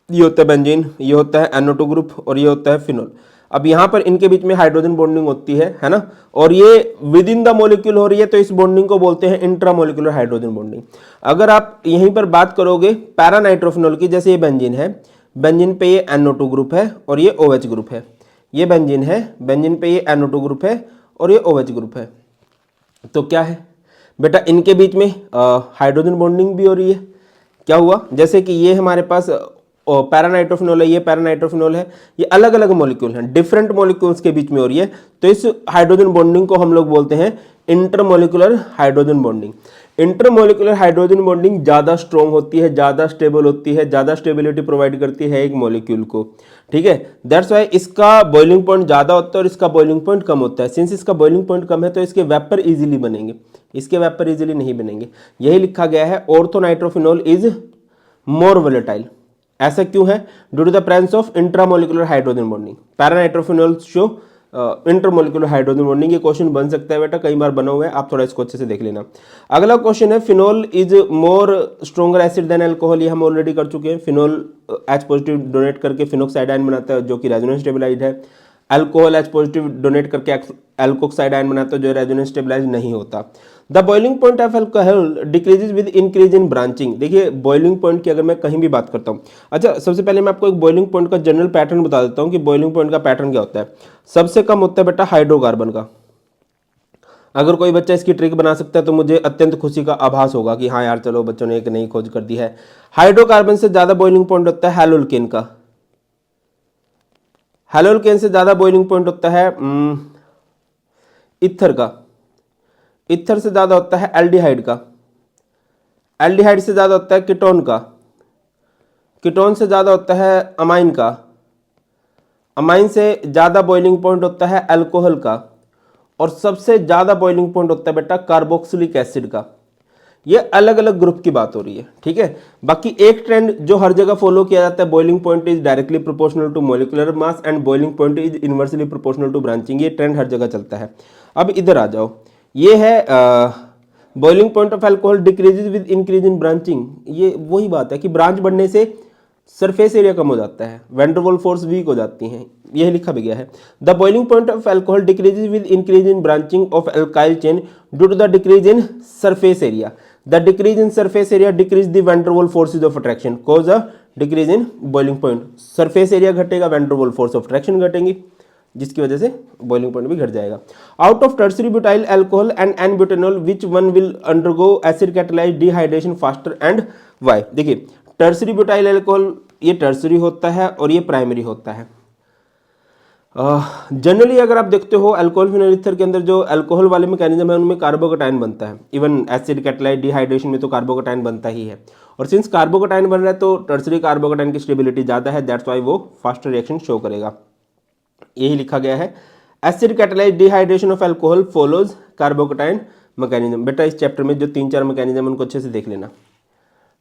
ये होता है बेंजीन, ये होता है NO2 ग्रुप और ये होता है फिनोल। अब यहाँ पर इनके बीच में हाइड्रोजन बॉन्डिंग होती है ना, और ये विद इन द मॉलिक्यूल हो रही है, तो इस बॉन्डिंग को बोलते हैं इंट्रामोलिकुलर हाइड्रोजन बॉन्डिंग। अगर आप यहीं पर बात करोगे पैरानाइट्रोफिनॉल की, जैसे ये बेंजीन है, बेंजीन पे ये NO2 ग्रुप है और ये OH ग्रुप है, ये बेंजीन है, बेंजीन पे ये NO2 ग्रुप है और ये OH ग्रुप है, तो क्या है बेटा, इनके बीच में हाइड्रोजन बॉन्डिंग भी हो रही है। क्या हुआ, जैसे कि ये हमारे पास पैरानाइट्रोफिनॉल है, ये पैरानाइट्रोफिनॉल है, ये अलग अलग मॉलिक्यूल हैं, डिफरेंट मॉलिक्यूल्स के बीच में हो रही है, तो इस हाइड्रोजन बॉन्डिंग को हम लोग बोलते हैं intermolecular hydrogen bonding. Intermolecular hydrogen bonding ज़्यादा स्ट्रॉन्ग होती है, ज़्यादा स्टेबल होती है, ज़्यादा स्टेबिलिटी प्रोवाइड करती है एक मॉलिक्यूल को, ठीक है। दैट्स वाई इसका बॉइलिंग पॉइंट ज़्यादा होता है और इसका बॉइलिंग पॉइंट कम होता है। सिंस इसका बॉइलिंग पॉइंट कम है तो इसके वेपर इजीली बनेंगे, इसके वेपर इजीली नहीं बनेंगे। यही लिखा गया है ऑर्थोनाइट्रोफिनॉल इज मोर वोलेटाइल। ऐसा क्यों है, due to the presence of intramolecular hydrogen bonding. Paranitrophenol show intermolecular hydrogen bonding. ये क्वेश्चन बन सकता है बेटा, कई बार बना हुआ है, आप थोड़ा इसको अच्छे से देख लेना। अगला क्वेश्चन है phenol is more stronger acid than alcohol. ये हम ऑलरेडी कर चुके हैं। फिनोल H पॉजिटिव डोनेट करके फिनोक्साइड आयन बनाता है जो कि रेजोनेंस स्टेबलाइज्ड है। अल्कोहल H पॉजिटिव डोनेट करके एल्कोक्साइड आयन बनाता है जो रेजोनेंस स्टेबलाइज्ड नहीं होता। The boiling point of alcohol decreases with increase in branching. देखिए बॉइलिंग पॉइंट की अगर मैं कहीं भी बात करता हूँ, अच्छा सबसे पहले मैं आपको एक बॉइलिंग पॉइंट का जनरल पैटर्न बता देता हूँ कि बॉइलिंग पॉइंट का पैटर्न क्या होता है। सबसे कम होता है बेटा हाइड्रोकार्बन का। अगर कोई बच्चा इसकी ट्रिक बना सकता है तो मुझे अत्यंत खुशी का आभास होगा कि हाँ यार चलो बच्चों ने एक नई खोज कर दी है। हाइड्रोकार्बन से ज्यादा बॉइलिंग पॉइंट होता है हैलोल्केन का। हैलोल्केन से ज्यादा बॉइलिंग पॉइंट होता है इथर का। इथर से ज्यादा होता है एल्डिहाइड का। एल्डिहाइड से ज्यादा होता है कीटोन का। कीटोन से ज्यादा होता है अमाइन का। अमाइन से ज्यादा बॉइलिंग पॉइंट होता है अल्कोहल का। और सबसे ज्यादा बॉइलिंग पॉइंट होता है बेटा कार्बोक्सिलिक एसिड का। ये अलग अलग ग्रुप की बात हो रही है, ठीक है। बाकी एक ट्रेंड जो हर जगह फॉलो किया जाता है, boiling point is directly proportional to molecular mass and boiling point is inversely proportional to branching. ये ट्रेंड हर जगह चलता है। अब इधर आ जाओ, ये है boiling point of alcohol decreases with increase in branching. ये वही बात है कि ब्रांच बढ़ने से सरफेस एरिया कम हो जाता है, वैंडरवॉल फोर्स वीक हो जाती हैं, यही लिखा भी गया है। The boiling point of alcohol decreases with increase in branching of alkyl chain due to the decrease in surface area. The decrease in surface area decrease the van der Waals forces of attraction cause a decrease in boiling point. Surface area घटेगा, van der Waals force of attraction घटेंगी, जिसकी वजह से boiling point भी घट जाएगा। Out of tertiary butyl alcohol and n butanol which one will undergo acid catalysed dehydration faster and why. देखिए tertiary butyl alcohol ये टर्सरी होता है और ये प्राइमरी होता है। जनरली अगर आप देखते हो अल्कोहल फिनोल ईथर के अंदर जो अल्कोहल वाले मैकेनिज्म है उनमें कार्बोकेटाइन बनता है। इवन एसिड कैटालाइज्ड डिहाइड्रेशन में तो कार्बोकेटाइन बनता ही है। और सिंस कार्बोकेटाइन बन रहा है तो टर्सरी कार्बोकेटाइन की स्टेबिलिटी ज़्यादा है, दैट्स वाई वो फास्टर रिएक्शन शो करेगा। यही लिखा गया है। Acid catalysed dehydration of alcohol follows carbocation mechanism. बेटा इस चैप्टर में जो 3-4 मैकेनिज्म उनको अच्छे से देख लेना,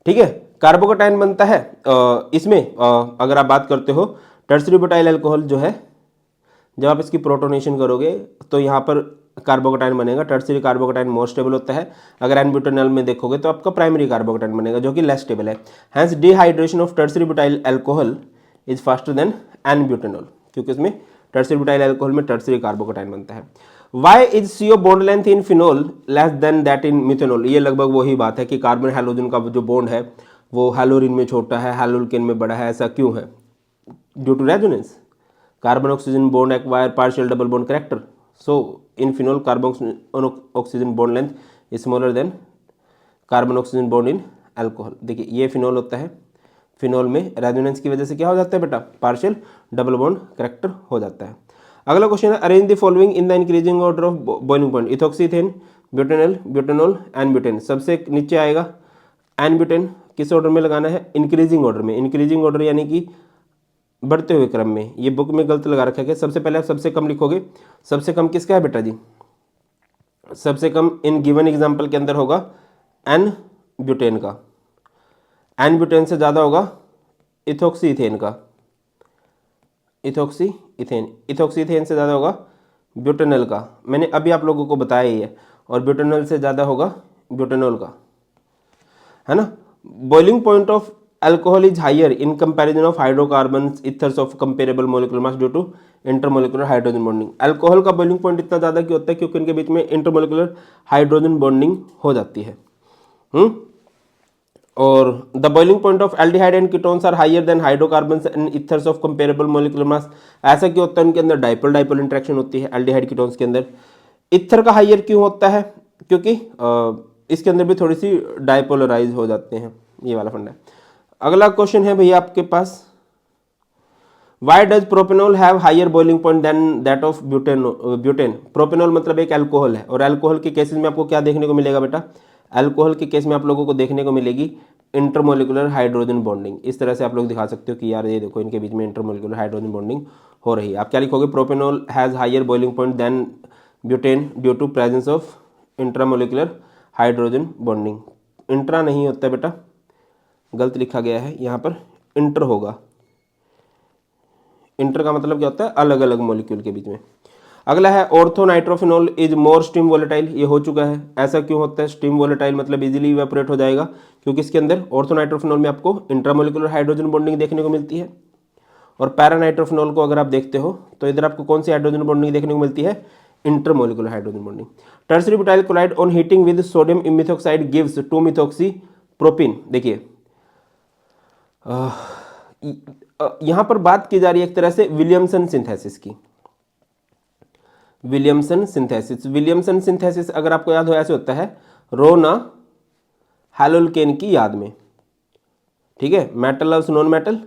ठीक है। कार्बोकेटाइन बनता है इसमें अगर आप बात करते हो टर्सरी ब्यूटाइल अल्कोहल जो है, जब आप इसकी प्रोटोनेशन करोगे तो यहाँ पर कार्बोकेटाइन बनेगा। टर्सरी कार्बोकेटाइन मोर स्टेबल होता है। अगर एन ब्यूटेनॉल में देखोगे तो आपका प्राइमरी कार्बोकेटाइन बनेगा जो कि लेस स्टेबल है। Hence dehydration of tertiary butyl alcohol is faster than n butanol, क्योंकि इसमें टर्सरी ब्यूटाइल अल्कोहल में टर्सरी कार्बोकेटाइन बनता है। Why is CO bond length in phenol less than that in methanol. ये लगभग वही बात है कि कार्बन हैलोजन का जो बॉन्ड है वो हैलोरिन में छोटा है, हैलोल्केन में बड़ा है। ऐसा क्यों है? Due to resonance. Carbon oxygen bond acquire partial double bond character. So in phenol carbon oxygen bond length is smaller than carbon oxygen bond in alcohol. देखिए ये फिनोल होता है। फिनोल में रेजोनेंस की वजह से क्या हो जाता है बेटा? पार्शियल डबल बॉन्ड करेक्टर हो जाता है। अगला क्वेश्चन है arrange the following in the increasing order of boiling point. Ethoxyethane, butanol, butanol, n butane. सबसे नीचे आएगा एन ब्यूटेन। किस ऑर्डर में लगाना है? इंक्रीजिंग ऑर्डर में। इंक्रीजिंग ऑर्डर यानी कि बढ़ते हुए क्रम में। ये बुक में गलत लगा रखा है। सबसे पहले आप सबसे कम लिखोगे। सबसे कम किसका है बेटा जी? सबसे कम इन गिवन एग्जांपल के अंदर होगा एन ब्यूटेन का। एन ब्यूटेन से ज़्यादा होगा इथोक्सी इथेन का। Ethoxy ethane. इथोक्सी इथेन से ज़्यादा होगा ब्यूटेनॉल का। मैंने अभी आप लोगों को बताया ही है। और ब्यूटेनॉल से ज़्यादा होगा ब्यूटेनॉल का, है ना। Boiling point of alcohol is higher in comparison of hydrocarbons ethers of comparable molecular mass due to intermolecular hydrogen bonding. Alcohol का बॉइलिंग पॉइंट इतना ज़्यादा क्यों होता है? क्योंकि इनके बीच में इंटरमोलिकुलर हाइड्रोजन बॉन्डिंग हो जाती है। और the boiling point of aldehyde and ketones are higher than hydrocarbons and ethers of comparable molecular mass. ऐसा क्यों होता है? उनके अंदर डाइपोल डाइपोल इंटरेक्शन होती है एल्डिहाइड कीटोन्स के अंदर। इथर का हायर क्यों होता है? क्योंकि इसके अंदर भी थोड़ी सी डाइपोलराइज हो जाते हैं, ये वाला फंडा है। अगला क्वेश्चन है भैया आपके पास, why does propanol have higher boiling point than that of butane. Propanol मतलब एक अल्कोहल है, और अल्कोहल के केसेस में आपको क्या देखने को मिलेगा बेटा? अल्कोहल के केस में आप लोगों को देखने को मिलेगी इंटरमोलिकुलर हाइड्रोजन बॉन्डिंग। इस तरह से आप लोग दिखा सकते हो कि यार ये देखो इनके बीच में इंटरमोलिकुलर हाइड्रोजन बॉन्डिंग हो रही है। आप क्या लिखोगे? Propanol has higher boiling point than butane due to presence of intramolecular hydrogen bonding. Intra नहीं होता बेटा, गलत लिखा गया है यहाँ पर, इंटर होगा। इंटर का मतलब क्या होता है? अलग अलग मॉलिक्यूल के बीच में। अगला है orthonitrophenol is more steam volatile. ये हो चुका है। ऐसा क्यों होता है? स्टीम वोलेटाइल मतलब इजीली इवेपोरेट हो जाएगा, क्योंकि इसके अंदर ऑर्थोनाइट्रोफिनॉल में आपको इंट्रामोलिकुलर हाइड्रोजन बॉन्डिंग देखने को मिलती है। और पैरानाइट्रोफिनॉल को अगर आप देखते हो तो इधर आपको कौन सी हाइड्रोजन बॉन्डिंग देखने को मिलती है? Intermolecular hydrogen bonding. Tertiary butyl chloride on heating with sodium methoxide gives two methoxy propene. देखिए यहां पर बात की जा रही है एक तरह से विलियमसन सिंथेसिस की। विलियमसन सिंथेसिस, विलियमसन सिंथेसिस अगर आपको याद हो ऐसे होता है रोना हैलोल्केन की याद में, ठीक है, मेटल लव्स नॉन मेटल,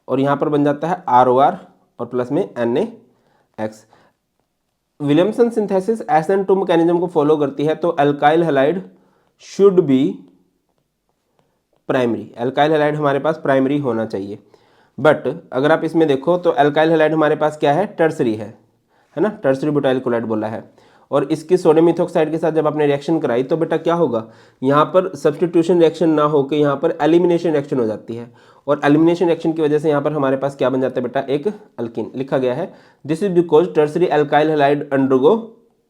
और यहां पर बन जाता है ROR और प्लस में NaX। Williamson synthesis SN2 mechanism को फॉलो करती है, तो alkyl halide should be primary. Alkyl halide हमारे पास प्राइमरी होना चाहिए, बट अगर आप इसमें देखो तो अल्काइल हैलाइड हमारे पास क्या है? टर्सरी है ना, टर्सरी ब्यूटाइल क्लोराइड बोला है। और इसकी सोडियम इथोक्साइड के साथ जब आपने रिएक्शन कराई तो बेटा क्या होगा? यहाँ पर सब्स्टिट्यूशन रिएक्शन ना होकर यहाँ पर एलिमिनेशन रिएक्शन हो जाती है, और एलिमिनेशन रिएक्शन की वजह से यहाँ पर हमारे पास क्या बन जाता है बेटा? एक अल्कीन लिखा गया है। This is because tertiary alkyl halide undergo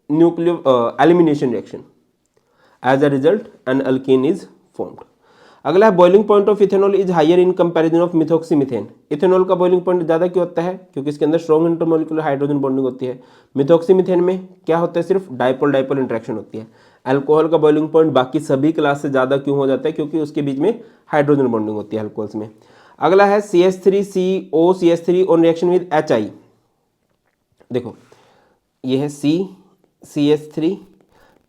nucleo elimination reaction, as a result an alkene is formed. अगला है boiling point of ethanol is higher in comparison of methoxymethane. Ethanol का बॉइलिंग पॉइंट ज़्यादा क्यों होता है? क्योंकि इसके अंदर स्ट्रॉन्ग इंटरमोलिकुलर हाइड्रोजन बॉन्डिंग होती है। मिथोक्सीमीथेन में क्या होता है? सिर्फ डाइपोल डाइपोल इंटरेक्शन होती है। अल्कोहल का बॉइलिंग पॉइंट बाकी सभी क्लास से ज़्यादा क्यों हो जाता है? क्योंकि उसके बीच में हाइड्रोजन बॉन्डिंग होती है अल्कोहल्स में। अगला है CH3COCH3 on reaction with HI। देखो ये है CH3,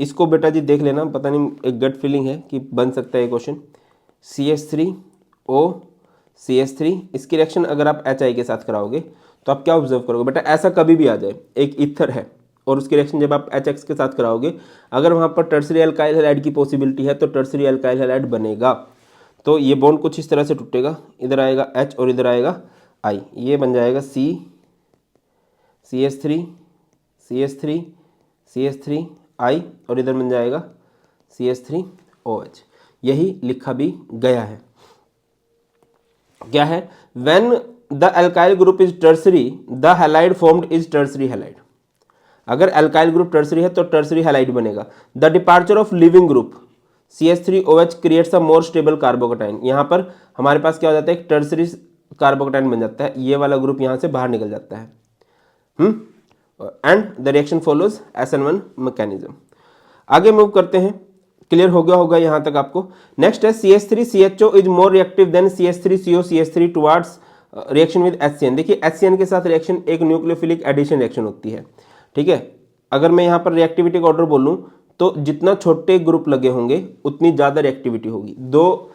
इसको बेटा जी देख लेना, पता नहीं एक गट फीलिंग है कि बन सकता है ये क्वेश्चन। CH3OCH3 इसकी रिएक्शन अगर आप HI के साथ कराओगे तो आप क्या ऑब्जर्व करोगे बेटा? ऐसा कभी भी आ जाए, एक ईथर है और उसकी रिएक्शन जब आप HX के साथ कराओगे, अगर वहाँ पर टर्सरी अल्काइल हैलाइड की पॉसिबिलिटी है तो टर्सरी अल्काइल हैलाइड बनेगा। तो ये बॉन्ड कुछ इस तरह से टूटेगा, इधर आएगा H और इधर आएगा I, ये बन जाएगा CH3I और इधर बन जाएगा CH3OH। यही लिखा भी गया है। क्या है? When the alkyl group is tertiary the halide formed is tertiary halide. अगर अल्काइल ग्रुप टर्सरी है तो टर्सरी हैलाइड बनेगा। The departure of leaving group CH3OH creates a more stable carbocation. यहाँ पर हमारे पास क्या हो जाता है? एक टर्सरी कार्बोकेटाइन बन जाता है, ये वाला ग्रुप यहाँ से बाहर निकल जाता है। And the reaction follows SN1 mechanism. आगे मूव करते हैं। क्लियर हो गया होगा यहाँ तक आपको। नेक्स्ट है CH3CHO is more reactive than CH3COCH3 towards reaction with HCN। देखिए HCN के साथ रिएक्शन एक न्यूक्लियोफिलिक एडिशन रिएक्शन होती है, ठीक है। अगर मैं यहाँ पर रिएक्टिविटी का ऑर्डर बोलूँ तो जितना छोटे ग्रुप लगे होंगे उतनी ज़्यादा रिएक्टिविटी होगी। दो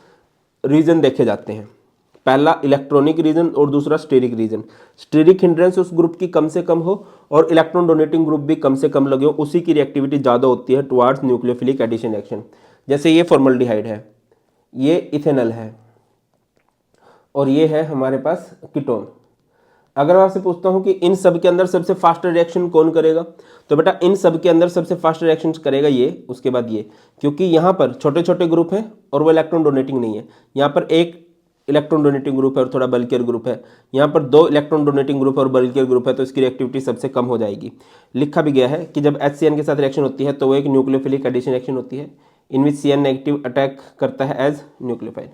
रीजन देखे जाते हैं, पहला इलेक्ट्रॉनिक रीजन और दूसरा स्टेरिक रीजन। स्टेरिक हिंड्रेंस उस ग्रुप की कम से कम हो और इलेक्ट्रॉन डोनेटिंग ग्रुप भी कम से कम लगे हो, उसी की रिएक्टिविटी ज़्यादा होती है टुवर्ड्स न्यूक्लियोफिलिक एडिशन रिएक्शन। जैसे ये फॉर्मल्डिहाइड है, ये इथेनॉल है और ये है हमारे पास कीटोन। अगर मैं आपसे पूछता हूं कि इन सब के अंदर सबसे फास्ट रिएक्शन कौन करेगा, तो बेटा इन सब के अंदर सबसे फास्ट रिएक्शन करेगा ये, उसके बाद ये, क्योंकि यहाँ पर छोटे छोटे ग्रुप हैं और वो इलेक्ट्रॉन डोनेटिंग नहीं है। यहाँ पर एक इलेक्ट्रॉन डोनेटिंग ग्रुप है और थोड़ा बल्कियर ग्रुप है, यहाँ पर दो इलेक्ट्रॉन डोनेटिंग ग्रुप है और बल्कियर ग्रुप है, तो इसकी रिएक्टिविटी सबसे कम हो जाएगी। लिखा भी गया है कि जब HCN के साथ रिएक्शन होती है तो वो एक न्यूक्लियोफिलिक एडिशन रिएक्शन होती है in which CN negative attack करता है as nucleophile.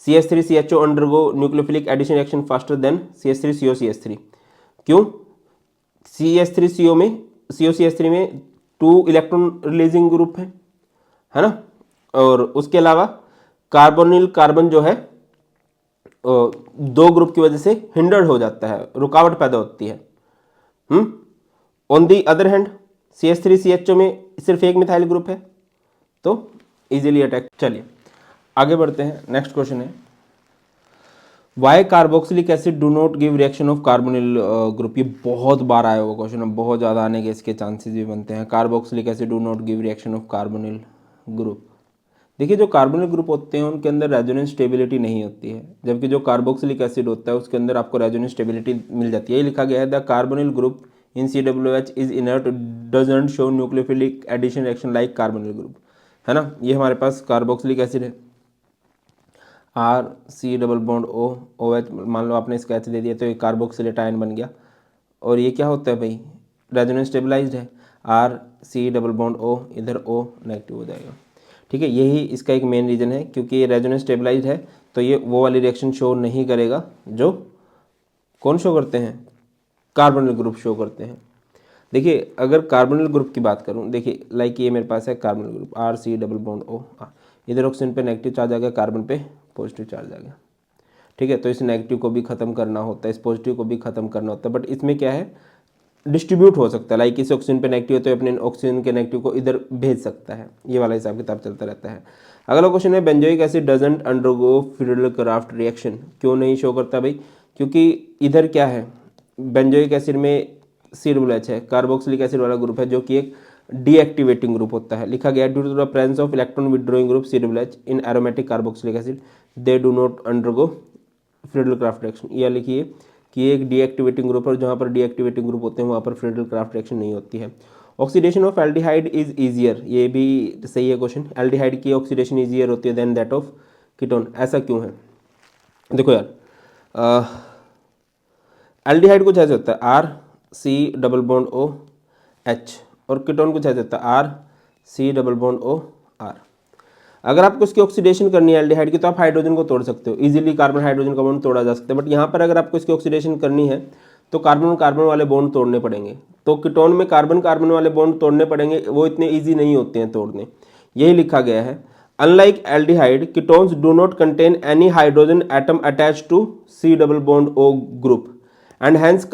CH3CHO undergo nucleophilic addition reaction faster than CH3COCH3। क्यों? CH3CO में COCH3 में 2 इलेक्ट्रॉन रिलीजिंग ग्रुप है ना, और उसके अलावा कार्बोनिल कार्बन जो है 2 ग्रुप की वजह से हिंडर्ड हो जाता है, रुकावट पैदा होती है। On the other hand CH3CHO में सिर्फ एक मिथाइल ग्रुप है, तो इजीली अटैक। चलिए आगे बढ़ते हैं। नेक्स्ट क्वेश्चन है, why carboxylic acid do not give reaction of carbonyl group. ये बहुत बार आया हुआ क्वेश्चन है, बहुत ज़्यादा आने के इसके चांसेस भी बनते हैं। Carboxylic acid do not give reaction of carbonyl group. देखिए, जो कार्बोनिल ग्रुप होते हैं उनके अंदर रेजोनेंस स्टेबिलिटी नहीं होती है, जबकि जो कार्बोक्सिलिक एसिड होता है उसके अंदर आपको रेजोनेंस स्टेबिलिटी मिल जाती है। ये लिखा गया है, the carbonyl group in COOH is inert doesn't show nucleophilic addition reaction like carbonyl group, है ना। ये हमारे पास कार्बोक्सिलिक एसिड है, RC⋯OOH, मान लो आपने इसका H दे दिया तो ये कार्बोक्सिलेट आयन बन गया। और ये क्या होता है भाई, रेजोनेंस स्टेबलाइज्ड है, RC⋯O, इधर O नेगेटिव हो जाएगा। ठीक है, यही इसका एक मेन रीज़न है, क्योंकि ये रेजोनेंस स्टेबलाइज्ड है तो ये वो वाली रिएक्शन शो नहीं करेगा जो कौन शो करते हैं, कार्बोनिल ग्रुप शो करते हैं। देखिए, अगर कार्बोनिल ग्रुप की बात करूं, देखिए लाइक ये मेरे पास है कार्बोनिल ग्रुप RC⋯O, इधर ऑक्सीजन पे नेगेटिव चार्ज आ गया, कार्बन पे पॉजिटिव चार्ज आ गया। ठीक है, तो इस नेगेटिव को भी ख़त्म करना होता है, इस पॉजिटिव को भी ख़त्म करना होता है, बट इसमें क्या है, डिस्ट्रीब्यूट हो सकता है। लाइक इस ऑक्सीजन पे नेगेटिव है तो अपने ऑक्सीजन के नेगेटिव को इधर भेज सकता है, ये वाला हिसाब किताब चलता रहता है। अगला क्वेश्चन है, benzoic acid doesn't undergo Friedel-Crafts reaction. क्यों नहीं शो करता भाई? क्योंकि इधर क्या है, बेंजोइक एसिड में COOH है, कार्बोक्सिलिक एसिड वाला ग्रुप है जो कि एक डीएक्टिवेटिंग ग्रुप होता है। लिखा गया, due to the presence of electron withdrawing group COOH in aromatic carboxylic acid they do not undergo Friedel-Crafts reaction. यह लिखिए कि ये एक डीएक्टिवेटिंग ग्रुप है, और जहाँ पर डीएक्टिवेटिंग ग्रुप होते हैं वहाँ पर फ्रीडल-क्राफ्ट रिएक्शन नहीं होती है। Oxidation of aldehyde is easier, ये भी सही है क्वेश्चन। एल्डिहाइड की ऑक्सीडेशन ईजियर होती है देन दैट ऑफ कीटोन। ऐसा क्यों है? देखो यार, एल्डिहाइड कुछ ऐसे होता है RC⋯OH, और कीटोन कुछ ऐसे होता है RC⋯OR। अगर आपको इसकी ऑक्सीडेशन करनी है एल्डिहाइड की, तो आप हाइड्रोजन को तोड़ सकते हो इजीली, कार्बन हाइड्रोजन का बॉन्ड तोड़ा जा सकता है। बट यहाँ पर अगर आपको इसकी ऑक्सीडेशन करनी है तो कार्बन कार्बन वाले बॉन्ड तोड़ने पड़ेंगे। तो कीटोन में कार्बन कार्बन वाले बॉन्ड तोड़ने पड़ेंगे, वो इतने ईजी नहीं होते हैं तोड़ने। यही लिखा गया है, unlike aldehyde ketones do not contain any hydrogen atom attach to C⋯O group and hence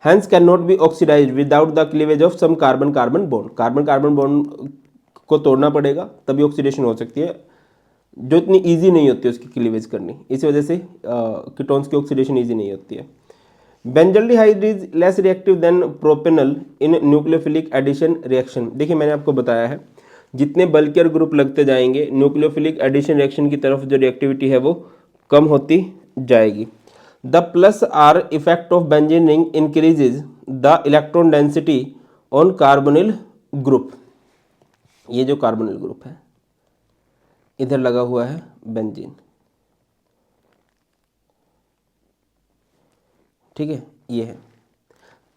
hence cannot be oxidized without the cleavage of some carbon carbon bond। Carbon carbon bond को तोड़ना पड़ेगा तभी ऑक्सीडेशन हो सकती है, जो इतनी easy नहीं होती है उसकी क्लीवेज करनी। इस वजह से कीटोन्स की ऑक्सीडेशन इजी नहीं होती है। Benzaldehyde is less reactive than propanal in nucleophilic addition reaction. देखिए, मैंने आपको बताया है, जितने बल्कियर ग्रुप लगते जाएंगे न्यूक्लियोफिलिक एडिशन रिएक्शन की तरफ जो रिएक्टिविटी है वो कम होती जाएगी। The plus R effect of benzene ring increases the electron density on carbonyl group. ये जो कार्बोनिल ग्रुप है, इधर लगा हुआ है बेंजीन, ठीक है, ये है।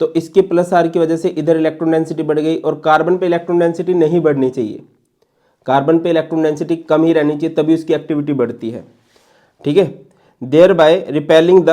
तो इसके प्लस आर की वजह से इधर इलेक्ट्रॉन डेंसिटी बढ़ गई, और कार्बन पे इलेक्ट्रॉन डेंसिटी नहीं बढ़नी चाहिए, कार्बन पे इलेक्ट्रॉन डेंसिटी कम ही रहनी चाहिए, तभी उसकी एक्टिविटी बढ़ती है। ठीक है, thereby repelling the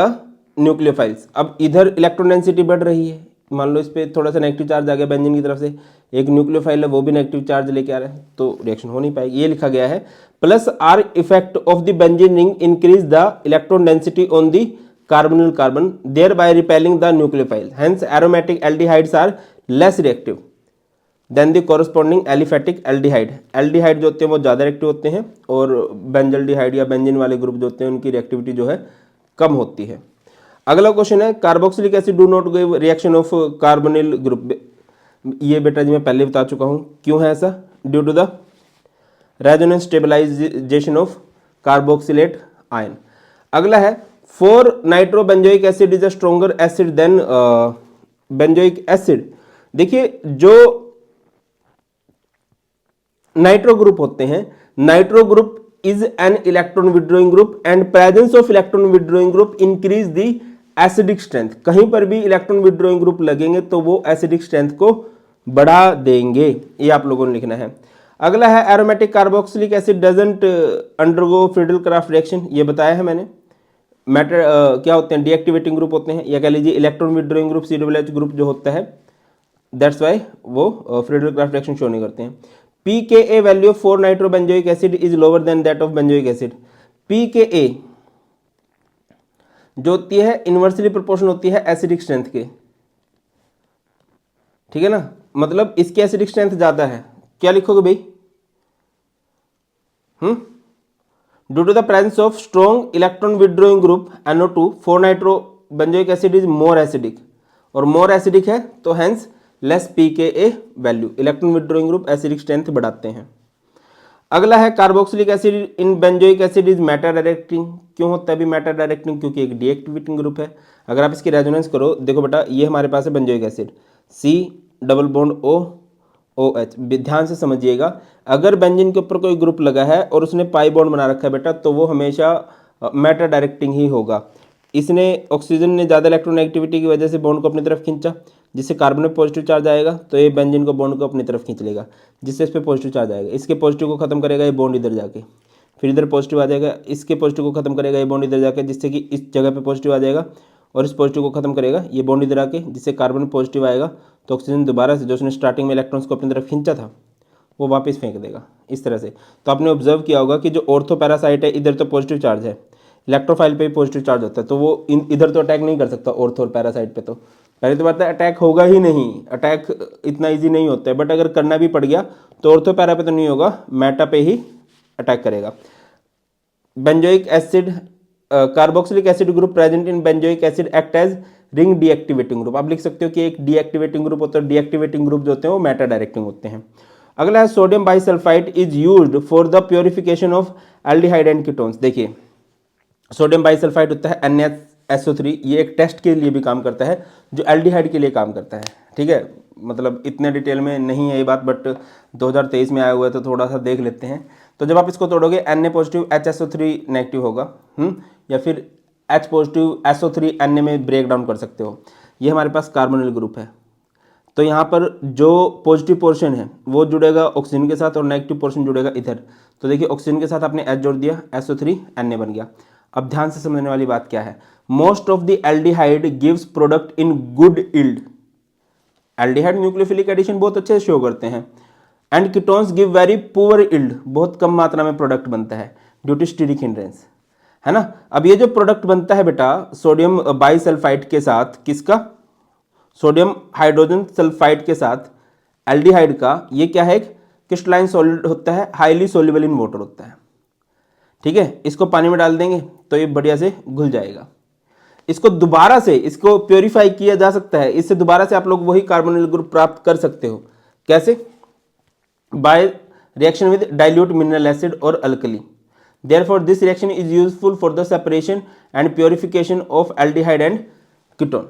nucleophiles. अब इधर इलेक्ट्रॉन डेंसिटी बढ़ रही है, मान लो इस पर थोड़ा सा नेगेटिव चार्ज आ गया बेंजीन की तरफ से, एक न्यूक्लियोफाइल है वो भी नेगेटिव चार्ज लेके आ रहा है, तो रिएक्शन हो नहीं पाएगी। ये लिखा गया है, plus R effect of the benzene ring increase the electron density on the carbonyl carbon thereby repelling the nucleophile, hence aromatic aldehydes are less reactive than the corresponding aliphatic aldehyde. Aldehyde जो होते हैं वो ज़्यादा reactive होते हैं, और benzaldehyde या benzene वाले ग्रुप जो होते हैं उनकी रिएक्टिविटी जो है कम होती है। अगला क्वेश्चन है, carboxylic acid do not give reaction of carbonyl group. ये बेटा जी मैं पहले बता चुका हूँ, क्यों है ऐसा? Due to the resonance stabilisation of carboxylate ion. अगला है, four nitrobenzoic acid is a stronger acid than benzoic acid. देखिए, जो नाइट्रो ग्रुप होते हैं, nitro group is an electron withdrawing group and presence of electron withdrawing group increase the acidic strength. कहीं पर भी electron withdrawing group लगेंगे तो वो एसिडिक स्ट्रेंथ को बढ़ा देंगे, ये आप लोगों ने लिखना है। अगला है aromatic carboxylic acid doesn't undergo Friedel Crafts reaction, ये बताया है मैंने। मैटर क्या होते हैं, डीएक्टिवेटिंग ग्रुप होते हैं, या कह लीजिए electron withdrawing group COOH group जो होता है, दैट्स वाई वो फ्रीडल क्राफ्ट रिएक्शन शो नहीं करते हैं। pKa value of 4 nitrobenzoic acid is lower than that of benzoic acid. pKa जो होती है इनवर्सली प्रोपोर्शनल होती है एसिडिक स्ट्रेंथ के, ठीक है ना, मतलब इसकी एसिडिक स्ट्रेंथ ज्यादा है। क्या लिखोगे भाई? Due to the presence of strong electron withdrawing group NO2 4 nitrobenzoic acid is more acidic, और मोर एसिडिक है तो hence less pKa value. Electron withdrawing group acidic strength बढ़ाते हैं। अगला है carboxylic acid in benzoic acid is meta directing. क्यों होता है भी मेटा डायरेक्टिंग? क्योंकि एक डीएक्टिवेटिंग ग्रुप है। अगर आप इसकी रेजोनेंस करो, देखो बेटा ये हमारे पास है benzoic acid, C double bond OH। ध्यान से समझिएगा, अगर बेंजीन के ऊपर कोई ग्रुप लगा है और उसने पाई बॉन्ड बना रखा है बेटा, तो वो हमेशा मेटा डायरेक्टिंग ही होगा। इसने ऑक्सीजन ने ज़्यादा इलेक्ट्रोनेगेटिविटी की वजह से बॉन्ड को अपनी तरफ खींचा, जिससे कार्बन में पॉजिटिव चार्ज आएगा, तो ये बेंजीन को बॉन्ड को अपनी तरफ खींच लेगा, जिससे इस पर पॉजिटिव चार्ज आएगा। इसके पॉजिटिव को खत्म करेगा ये बॉन्ड इधर जाके, फिर इधर पॉजिटिव आ जाएगा, इसके पॉजिटिव को खत्म करेगा ये बॉन्ड इधर जाके, जिससे कि इस जगह पे पॉजिटिव आ जाएगा, और इस पॉजिटिव को खत्म करेगा ये बॉन्ड इधर आके, जिससे कार्बन पॉजिटिव आएगा, तो ऑक्सीजन दोबारा से जो उसने स्टार्टिंग में इलेक्ट्रॉन्स को अपनी तरफ खींचा था वो वापस फेंक देगा इस तरह से। तो आपने ऑब्जर्व किया होगा कि जो ऑर्थो पैरासाइट है इधर तो पॉजिटिव चार्ज है, इलेक्ट्रोफाइल पे भी पॉजिटिव चार्ज होता है, तो वो इधर तो अटैक नहीं कर सकता ऑर्थो और पैरासाइट पे। तो पहले तो बात है अटैक होगा ही नहीं, अटैक इतना ईजी नहीं होता है, बट अगर करना भी पड़ गया तो ऑर्थो पैरा पे तो नहीं होगा, मेटा पे ही अटैक करेगा। Benzoic acid carboxylic acid group present in benzoic acid act as ring deactivating group. आप लिख सकते हो कि एक डीएक्टिवेटिंग ग्रुप होता है, डीएक्टिवेटिंग ग्रुप जो होते हैं वो मेटा डायरेक्टिंग होते हैं। अगला है sodium bisulphide is used for the purification of aldehyde and ketones. देखिए सोडियम बाइसल्फाइड होता है NaSO3, ये एक टेस्ट के लिए भी काम करता है जो एल्डिहाइड के लिए काम करता है, ठीक है। मतलब इतने डिटेल में नहीं है ये बात, बट 2023 में आया हुआ है तो थोड़ा सा देख लेते हैं। तो जब आप इसको तोड़ोगे Na पॉजिटिव HSO3 नेगेटिव होगा, या फिर H पॉजिटिव SO3 Na में ब्रेक डाउन कर सकते हो। ये हमारे पास कार्बोनिल ग्रुप है, तो यहाँ पर जो पॉजिटिव पोर्शन है वो जुड़ेगा ऑक्सीजन के साथ और नेगेटिव पोर्शन जुड़ेगा इधर। तो देखिए ऑक्सीजन के साथ आपने H जोड़ दिया, SO3 Na बन गया। अब ध्यान से समझने वाली बात क्या है, most of the aldehyde gives product in good yield. Aldehyde nucleophilic addition बहुत अच्छे से शो करते हैं, and ketones give very poor yield, बहुत कम मात्रा में प्रोडक्ट बनता है ड्यू टू स्टीरिक हिंड्रेंस, है ना। अब ये जो प्रोडक्ट बनता है बेटा सोडियम बाइसल्फाइड के साथ, किसका? सोडियम हाइड्रोजन सल्फाइड के साथ एल्डिहाइड का, ये क्या है? एक क्रिस्टलाइन सॉलिड होता है, हाईली सोल्युबल इन वाटर होता है, ठीक है। इसको पानी में डाल देंगे तो ये बढ़िया से घुल जाएगा। इसको दोबारा से इसको प्योरीफाई किया जा सकता है, इससे दोबारा से आप लोग वही कार्बोनिल ग्रुप प्राप्त कर सकते हो। कैसे? By reaction with dilute mineral acid और alkali. Therefore this reaction is useful for the separation and purification of aldehyde and ketone.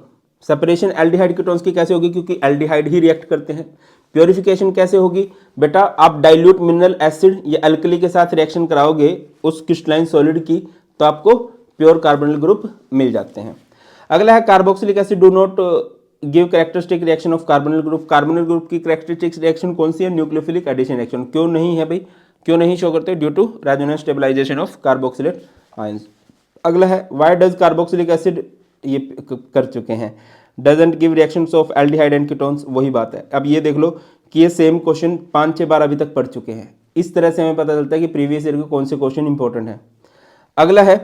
Separation aldehyde ketones की कैसे होगी? क्योंकि एल्डिहाइड ही रिएक्ट करते हैं। प्योरिफिकेशन कैसे होगी बेटा? आप डाइल्यूट मिनरल एसिड या अल्कली के साथ रिएक्शन कराओगे उस क्रिस्टलाइन सॉलिड की, तो आपको प्योर कार्बोनिल ग्रुप मिल जाते हैं। अगला है carboxylic acid do not give characteristic reaction of carbonyl group. Carbonyl group की कैरेक्टरिस्टिक रिएक्शन कौन सी है? Nucleophilic addition reaction. क्यों नहीं है भाई? क्यों नहीं शो करते? Due to resonance stabilisation of carboxylate ions. अगला है व्हाई डज कार्बोक्सिलिक एसिड, ये कर चुके हैं, doesn't give reactions of aldehyde and ketones, वही बात है। अब ये देख लो कि ये सेम क्वेश्चन 5, 6 बार अभी तक पढ़ चुके हैं। इस तरह से हमें पता चलता है कि प्रीवियस ईयर के कौन से क्वेश्चन इंपॉर्टेंट है। अगला है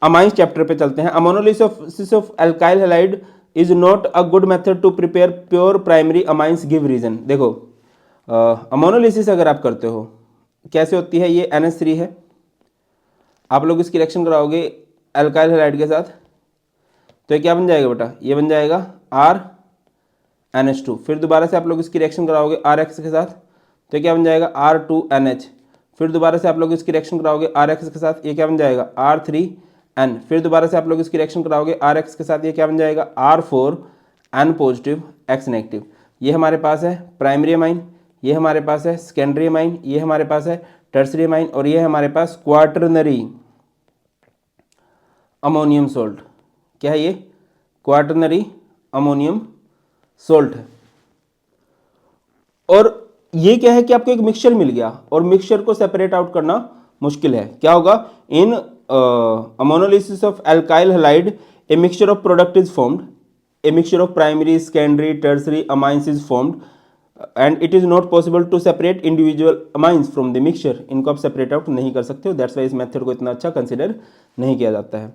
अमाइंस चैप्टर पे चलते हैं। Ammonolysis of alkyl halide is not a good method to prepare pure primary amines, give reason. देखो अमोनोलिसिस अगर आप करते हो कैसे होती है? ये NH3 है, आप लोग इसकी रिएक्शन कराओगे एल्काइल हैलाइड के साथ, तो ये क्या बन जाएगा बेटा? ये बन जाएगा RNH2। फिर दोबारा से आप लोग इसकी रिएक्शन कराओगे RX के साथ, तो ये क्या बन जाएगा? R2NH। फिर दोबारा से आप लोग इसकी रिएक्शन कराओगे RX के साथ, ये क्या बन जाएगा? R3N। फिर दोबारा से आप लोग इसकी रिएक्शन कराओगे RX के साथ, ये क्या बन जाएगा? R4N positive X negative. ये हमारे पास है प्राइमरी अमाइन, ये हमारे पास है सेकेंडरी अमाइन, ये हमारे पास है टर्सरी अमाइन, और ये हमारे पास क्वार्टरनरी अमोनियम सोल्ट। क्या है ये? क्वार्टरनरी अमोनियम सोल्ट है। और ये क्या है कि आपको एक मिक्सचर मिल गया और मिक्सचर को सेपरेट आउट करना मुश्किल है। क्या होगा, in ammonolysis of alkyl halide a mixture of product is formed, a mixture of primary secondary tertiary amines is formed and it is not possible to separate individual amines from the mixture. इनको आप separate out नहीं कर सकते हो, that's why इस method को इतना अच्छा कंसिडर नहीं किया जाता है।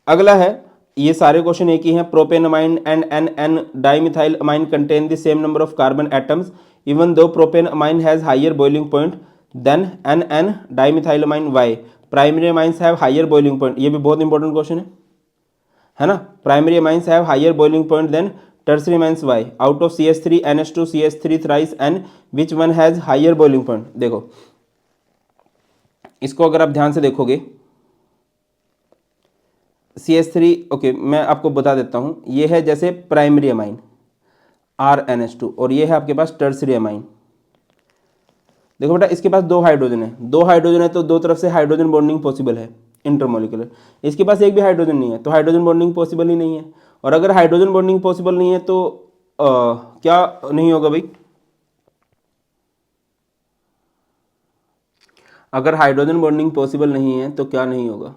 अगला है, ये सारे क्वेश्चन एक ही हैं। Propanamine and n n dimethyl amine contain the same number of carbon atoms even though propanamine has higher boiling point than n n dimethylamine, why primary amines have higher boiling point. ये भी बहुत important question है ना। Primary amines have higher boiling point than tertiary amines, why out of CH3 NH2 CH3 thrice n which one has higher boiling point. देखो इसको अगर आप ध्यान से देखोगे, CH3 ओके मैं आपको बता देता हूं, ये है जैसे प्राइमरी अमाइन RNH2 और ये है आपके पास टर्सरी अमाइन। देखो बेटा इसके पास दो हाइड्रोजन है तो दो तरफ से हाइड्रोजन बॉन्डिंग पॉसिबल है इंटरमोलिकुलर। इसके पास एक भी हाइड्रोजन नहीं है तो हाइड्रोजन बॉन्डिंग पॉसिबल ही नहीं है। और अगर हाइड्रोजन बॉन्डिंग पॉसिबल नहीं है तो क्या नहीं होगा भाई, अगर हाइड्रोजन बॉन्डिंग पॉसिबल नहीं है तो क्या नहीं होगा,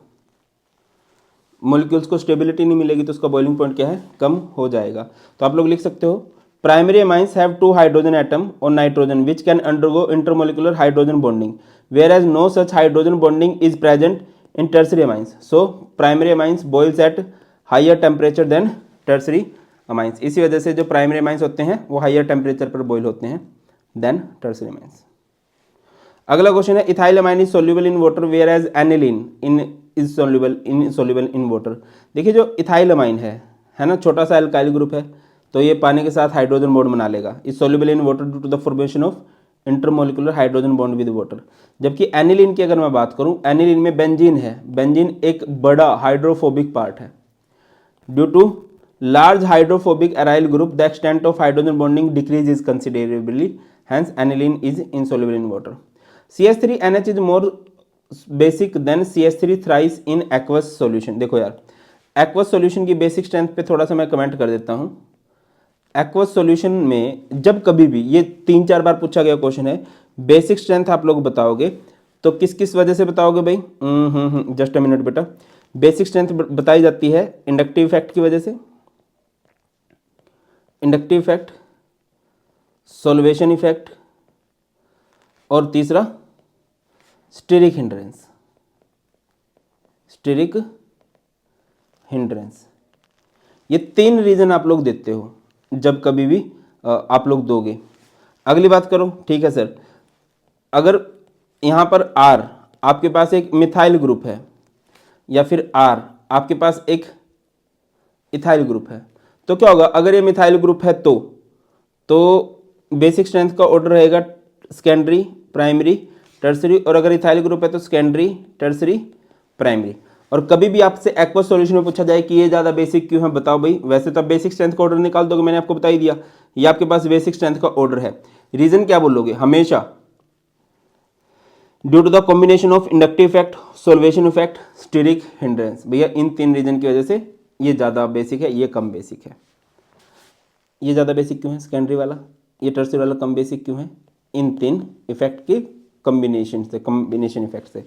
मॉलिक्यूल्स को स्टेबिलिटी नहीं मिलेगी तो उसका बॉइलिंग पॉइंट क्या है, कम हो जाएगा। तो आप लोग लिख सकते हो primary amines have 2 hydrogen atom और nitrogen which can undergo intermolecular hydrogen bonding whereas no such hydrogen bonding is present in tertiary amines. So primary amines boils at higher temperature than tertiary amines. इसी वजह से जो primary amines होते हैं वो higher temperature पर boil होते हैं देन टर्सरी अमाइंस। अगला क्वेश्चन है ethyl amine is soluble in water whereas aniline in is soluble in water. देखिए जो इथाइल अमाइन है ना, छोटा सा एल्काइल ग्रुप है तो ये पानी के साथ हाइड्रोजन बॉन्ड बना लेगा। Is soluble in water due to the formation of intermolecular hydrogen bond with water. जबकि एनिलीन की अगर मैं बात करूं, एनिलीन में बेंजीन है, बेंजीन एक बड़ा हाइड्रोफोबिक पार्ट है। Due to large hydrophobic aryl group the extent of hydrogen bonding decrease is considerably, hence aniline is insoluble in water. CH3NH is more basic than CH3 thrice in aqueous solution. देखो यार aqueous solution की basic strength पे थोड़ा सा मैं comment कर देता हूं। एक्वस सॉल्यूशन में जब कभी भी, ये 3-4 बार पूछा गया क्वेश्चन है, बेसिक स्ट्रेंथ आप लोग बताओगे तो किस किस वजह से बताओगे भाई, जस्ट अ मिनट बेटा। बेसिक स्ट्रेंथ बताई जाती है इंडक्टिव इफेक्ट की वजह से, इंडक्टिव इफेक्ट, सॉल्वेशन इफेक्ट और तीसरा स्टेरिक हिंड्रेंस, स्टेरिक हिंड्रेंस। ये 3 रीजन आप लोग देते हो जब कभी भी आप लोग दोगे। अगली बात करो, ठीक है सर, अगर यहां पर R आपके पास एक मिथाइल ग्रुप है या फिर R आपके पास एक इथाइल ग्रुप है तो क्या होगा, अगर ये मिथाइल ग्रुप है तो बेसिक स्ट्रेंथ का ऑर्डर रहेगा सेकेंडरी, प्राइमरी, टर्सरी, और अगर इथाइल ग्रुप है तो सेकेंडरी, टर्सरी, प्राइमरी। और कभी भी आपसे एक्वस सॉल्यूशन में पूछा जाए कि ये ज़्यादा बेसिक क्यों है, बताओ भाई, वैसे तो आप बेसिक स्ट्रेंथ का ऑर्डर निकाल दोगे, मैंने आपको बता ही दिया, ये आपके पास बेसिक स्ट्रेंथ का ऑर्डर है। रीजन क्या बोलोगे, हमेशा due to the combination of inductive effect, solvation effect, steric hindrance. भैया इन 3 रीजन की वजह से ये ज़्यादा बेसिक है, ये कम बेसिक है। ये ज़्यादा बेसिक क्यों है सेकेंडरी वाला, ये टर्सरी वाला कम बेसिक क्यों है, इन 3 इफेक्ट के कॉम्बिनेशन से, कॉम्बिनेशन इफेक्ट से।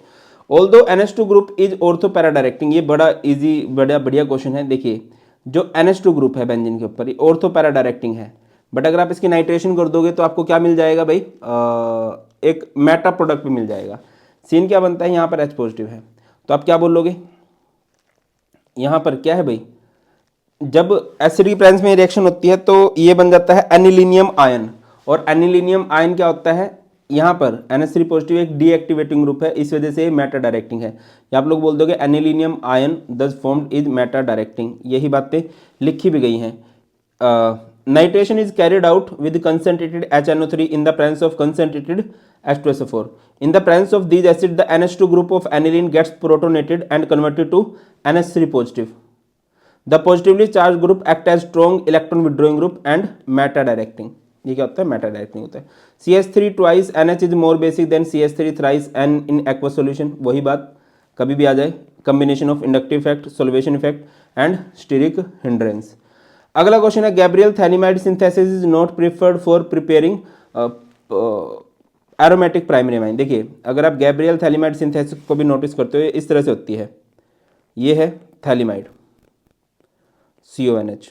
Although NH2 group is ortho para directing, ये बड़ा इजी, बड़ा बढ़िया क्वेश्चन है। देखिए जो NH2 ग्रुप है बेंजीन के ऊपर, ये ऑर्थो पैरा डायरेक्टिंग है, बट अगर आप इसकी नाइट्रेशन कर दोगे तो आपको क्या मिल जाएगा भाई, एक मेटा प्रोडक्ट भी मिल जाएगा। सीन क्या बनता है, यहाँ पर H पॉजिटिव है तो आप क्या बोलोगे, यहाँ पर क्या है भाई, जब एसिडिक प्रेजेंस में रिएक्शन होती है तो ये बन जाता है एनिलीनियम आयन, और एनिलीनियम आयन क्या होता है, यहाँ पर NH3 पॉजिटिव एक डीएक्टिवेटिंग ग्रुप है, इस वजह से मेटा डायरेक्टिंग है। या आप लोग बोल दोगे anilinium ion thus formed is meta directing, यही बातें लिखी भी गई हैं। Nitration is carried out with concentrated HNO3 in the presence of concentrated H2SO4। In the presence of these acid the NH2 group of aniline gets protonated and converted to NH3 positive. The positively charge group act as strong electron withdrawing group and meta directing. ये क्या होता है, meta directing होता है। CH3 twice NH is more basic than CH3 thrice N in aqueous solution, वही बात कभी भी आ जाए, combination of inductive effect, solvation effect and steric hindrance. अगला क्वेश्चन है Gabriel phthalimide synthesis is not preferred for preparing aromatic primary amine, देखिए अगर आप गैब्रियल थैलिमाइड सिंथेसिस को भी नोटिस करते हो इस तरह से होती है, ये है थैलिमाइड CONH,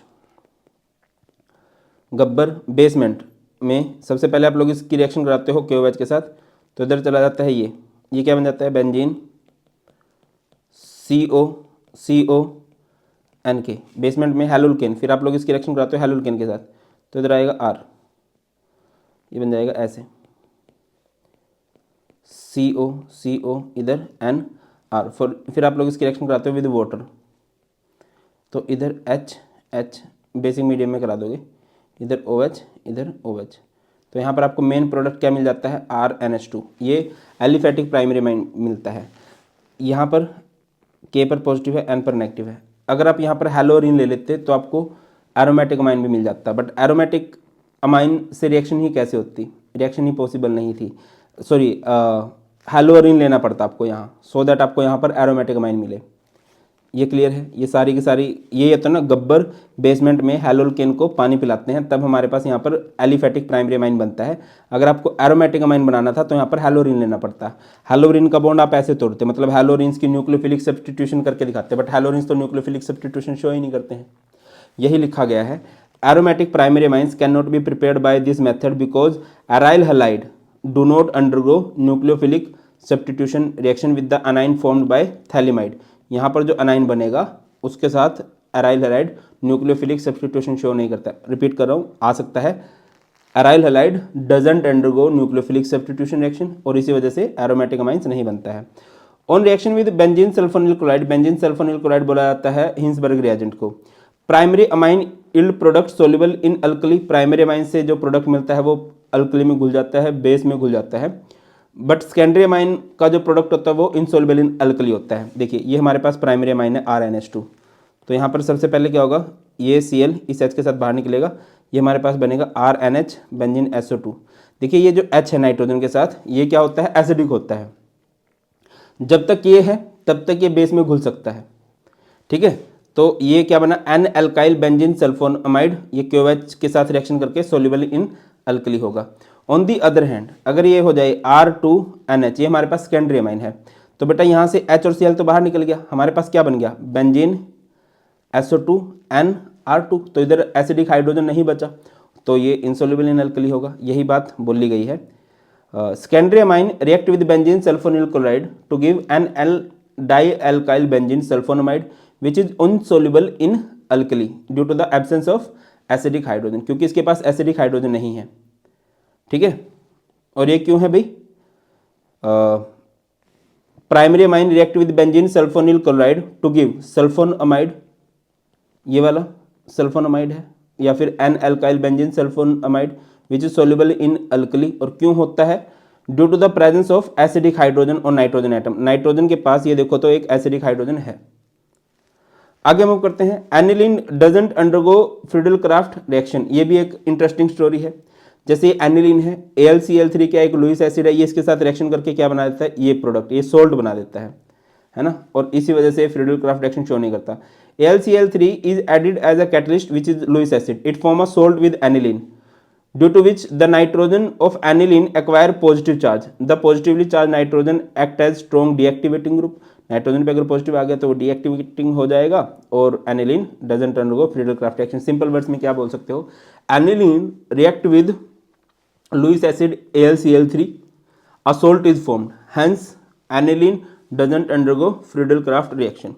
गब्बर बेसमेंट में सबसे पहले आप लोग इसकी रिएक्शन कराते हो KOH के साथ, तो इधर चला जाता है ये क्या बन जाता है, बेंजीन CONK, बेसमेंट में हैलोल्केन, फिर आप लोग इसकी रिएक्शन कराते हो हैलोल्केन के साथ, तो इधर आएगा R, ये बन जाएगा ऐसे CO इधर NR, फिर आप लोग इसकी रिएक्शन कराते हो विद वाटर, तो इधर H बेसिक मीडियम में करा दोगे, इधर OH इधर OH, तो यहाँ पर आपको मेन प्रोडक्ट क्या मिल जाता है, RNH2, ये एलिफेटिक प्राइमरी अमाइन मिलता है। यहाँ पर K पर पॉजिटिव है, N पर नेगेटिव है। अगर आप यहाँ पर हैलोरिन ले लेते तो आपको एरोमेटिक अमाइन भी मिल जाता, बट एरोमेटिक अमाइन से रिएक्शन ही कैसे होती, रिएक्शन ही पॉसिबल नहीं थी, सॉरी हैलोरिन लेना पड़ता आपको यहाँ, सो दैट आपको यहाँ पर एरोमेटिक अमाइन मिले। ये क्लियर है, ये सारी की सारी ये तो ना गब्बर बेसमेंट में हैलोल्केन को पानी पिलाते हैं तब हमारे पास यहाँ पर एलिफेटिक प्राइमरी अमाइन बनता है। अगर आपको एरोमेटिक अमाइन बनाना था तो यहाँ पर हैलोरिन लेना पड़ता है। हैलोरिन का बॉन्ड आप ऐसे तोड़ते, मतलब हैलोरिन्स की न्यूक्लियोफिलिक सब्स्टिट्यूशन करके दिखाते हैं, बट हैलोरिन्स तो न्यूक्लियोफिलिक सब्स्टिट्यूशन शो ही नहीं करते हैं। यही लिखा गया है, aromatic primary amines can not be prepared by this method because aryl halide do not undergo nucleophilic substitution reaction with the anion formed by phthalimide. यहाँ पर जो अनाइन बनेगा उसके साथ aryl halide nucleophilic substitution show नहीं करता। Repeat कर रहा हूँ, आ सकता है aryl halide doesn't undergo nucleophilic substitution reaction, और इसी वजह से एरोमेटिक अमाइंस नहीं बनता है। On reaction with benzene sulphonyl chloride, benzene sulphonyl chloride बोला जाता है हिंसबर्ग रिएजेंट को। Primary amine yield product soluble in alkali, primary amine से जो प्रोडक्ट मिलता है वो अल्कली में घुल जाता है, बेस में घुल जाता है, बट सेकेंडरी अमाइन का जो प्रोडक्ट होता है वो इनसोल्युबल इन अल्कली होता है। देखिए ये हमारे पास प्राइमरी अमाइन है RNH2, तो यहाँ पर सबसे पहले क्या होगा, ये Cl इस H के साथ बाहर निकलेगा, ये हमारे पास बनेगा RNH बेंजीन SO2। देखिए ये जो H है नाइट्रोजन के साथ, ये क्या होता है, एसिडिक होता है। जब तक ये है तब तक ये बेस में घुल सकता है, ठीक है। तो ये क्या बना, N एल्काइल बेंजीन सल्फोनामाइड, ये KOH के साथ रिएक्शन करके सोल्यूबल इन अल्कली होगा। ऑन दी अदर हैंड अगर ये हो जाए R2NH, ये हमारे पास सेकेंडरी अमाइन है, तो बेटा यहाँ से H और Cl तो बाहर निकल गया, हमारे पास क्या बन गया, बेंजीन SO2 NR2, तो इधर एसिडिक हाइड्रोजन नहीं बचा, तो ये इनसोल्युबल इन अल्कली होगा। यही बात बोली गई है। Secondary amine react with benzene sulphonyl chloride to give N di alkyl benzene sulphonamide which is insoluble in alkali due to the absence of acidic hydrogen, क्योंकि इसके पास एसिडिक हाइड्रोजन नहीं है, ठीक है। और ये क्यों है भाई, primary amine react with benzene sulphonyl chloride to give sulfonamide, ये वाला सल्फोनामाइड है, या फिर N alkyl benzene sulphonamide which is soluble in alkali. और क्यों होता है, due to the presence of acidic hydrogen और नाइट्रोजन एटम, नाइट्रोजन के पास ये देखो तो एक एसिडिक हाइड्रोजन है। आगे मूव करते हैं, aniline doesn't undergo Friedel-Crafts reaction, ये भी एक इंटरेस्टिंग स्टोरी है। जैसे ये एनिलीन है, AlCl3 क्या एक लुईस एसिड है, ये इसके साथ रिएक्शन करके क्या बना देता है, ये प्रोडक्ट, ये सोल्ट बना देता है ना, और इसी वजह से फ्रीडल-क्राफ्ट रिएक्शन शो नहीं करता। AlCl3 is added as a catalyst which is Lewis acid, it form a salt with aniline due to which the nitrogen of aniline acquire positive charge. The positively charged nitrogen act as strong deactivating group. Nitrogen पे अगर positive आ गया तो वो deactivating हो जाएगा और aniline doesn't undergo Friedel-Crafts reaction. Simple words में क्या बोल सकते हो, aniline react with Lewis acid AlCl3, a salt is formed, hence aniline doesn't undergo Friedel Crafts reaction.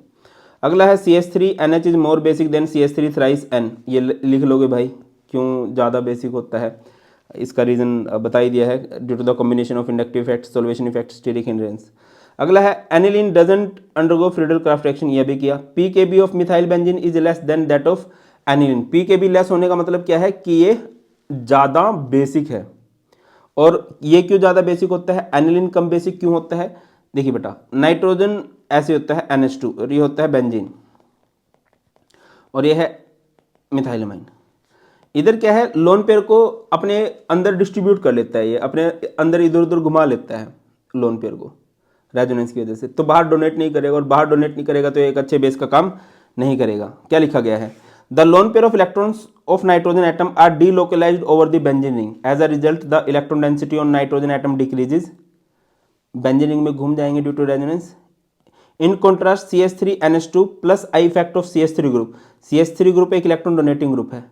अगला है CH3NH is more basic than CH3 thrice N, ये लिख लोगे भाई क्यों ज़्यादा बेसिक होता है, इसका रीज़न बता ही दिया है, due to the combination of inductive effect, solvation effect, steric hindrance. अगला है aniline doesn't undergo Friedel-Crafts reaction, यह भी किया। pKb of methyl benzene is less than that of aniline, pKb less होने का मतलब क्या है कि ये ज़्यादा बेसिक है। और ये क्यों ज़्यादा बेसिक होता है, एनिलीन कम बेसिक क्यों होता है, देखिए बेटा नाइट्रोजन ऐसे होता है NH2 और ये होता है बेंजीन और ये है मिथाइलमाइन। इधर क्या है, लोन पेयर को अपने अंदर डिस्ट्रीब्यूट कर लेता है, ये अपने अंदर इधर उधर घुमा लेता है लोन पेयर को रेजोनेंस की वजह से, तो बाहर डोनेट नहीं करेगा, और बाहर डोनेट नहीं करेगा तो एक अच्छे बेस का काम नहीं करेगा। क्या लिखा गया है, the loan pair of electrons of nitrogen atom are delocalized over the benzene ring. As a result, the electron density on nitrogen atom decreases. Benzene ring में घूम जाएंगे due to resonance. In contrast CH3NH2 plus I effect of CH3 group. CH3 group एक electron donating group है,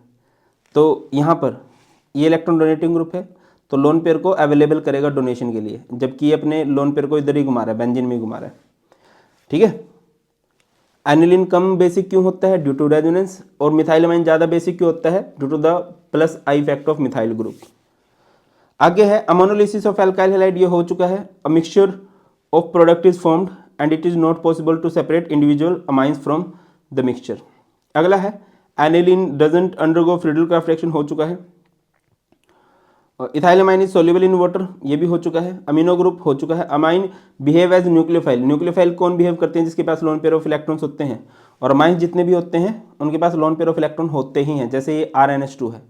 तो यहाँ पर ये electron donating group है, तो लोन पेयर को अवेलेबल करेगा डोनेशन के लिए, जबकि ये अपने लोन पेयर को इधर ही घुमा रहा है, बेंजीन में घुमा रहा है. ठीक है. एनिलीन कम बेसिक क्यों होता है? Due to resonance. और मिथाइलमाइन ज़्यादा बेसिक क्यों होता है? Due to the plus I effect of methyl group. आगे है अमोनोलिसिस ऑफ एल्काइल हैलाइड. ये हो चुका है. A mixture of product is formed and it is not possible to separate individual amines from the mixture. अगला है aniline doesn't undergo Friedel Crafts reaction. हो चुका है. Ethylamine is soluble in water. ये भी हो चुका है. अमीनो ग्रुप हो चुका है. Amine behave as nucleophile. Nucleophile कौन बिहेव करते हैं? जिसके पास लोन पेयर ऑफ इलेक्ट्रॉन्स होते हैं. और अमाइन जितने भी होते हैं उनके पास लोन पेयर ऑफ इलेक्ट्रॉन होते ही हैं. जैसे ये RNH2 है,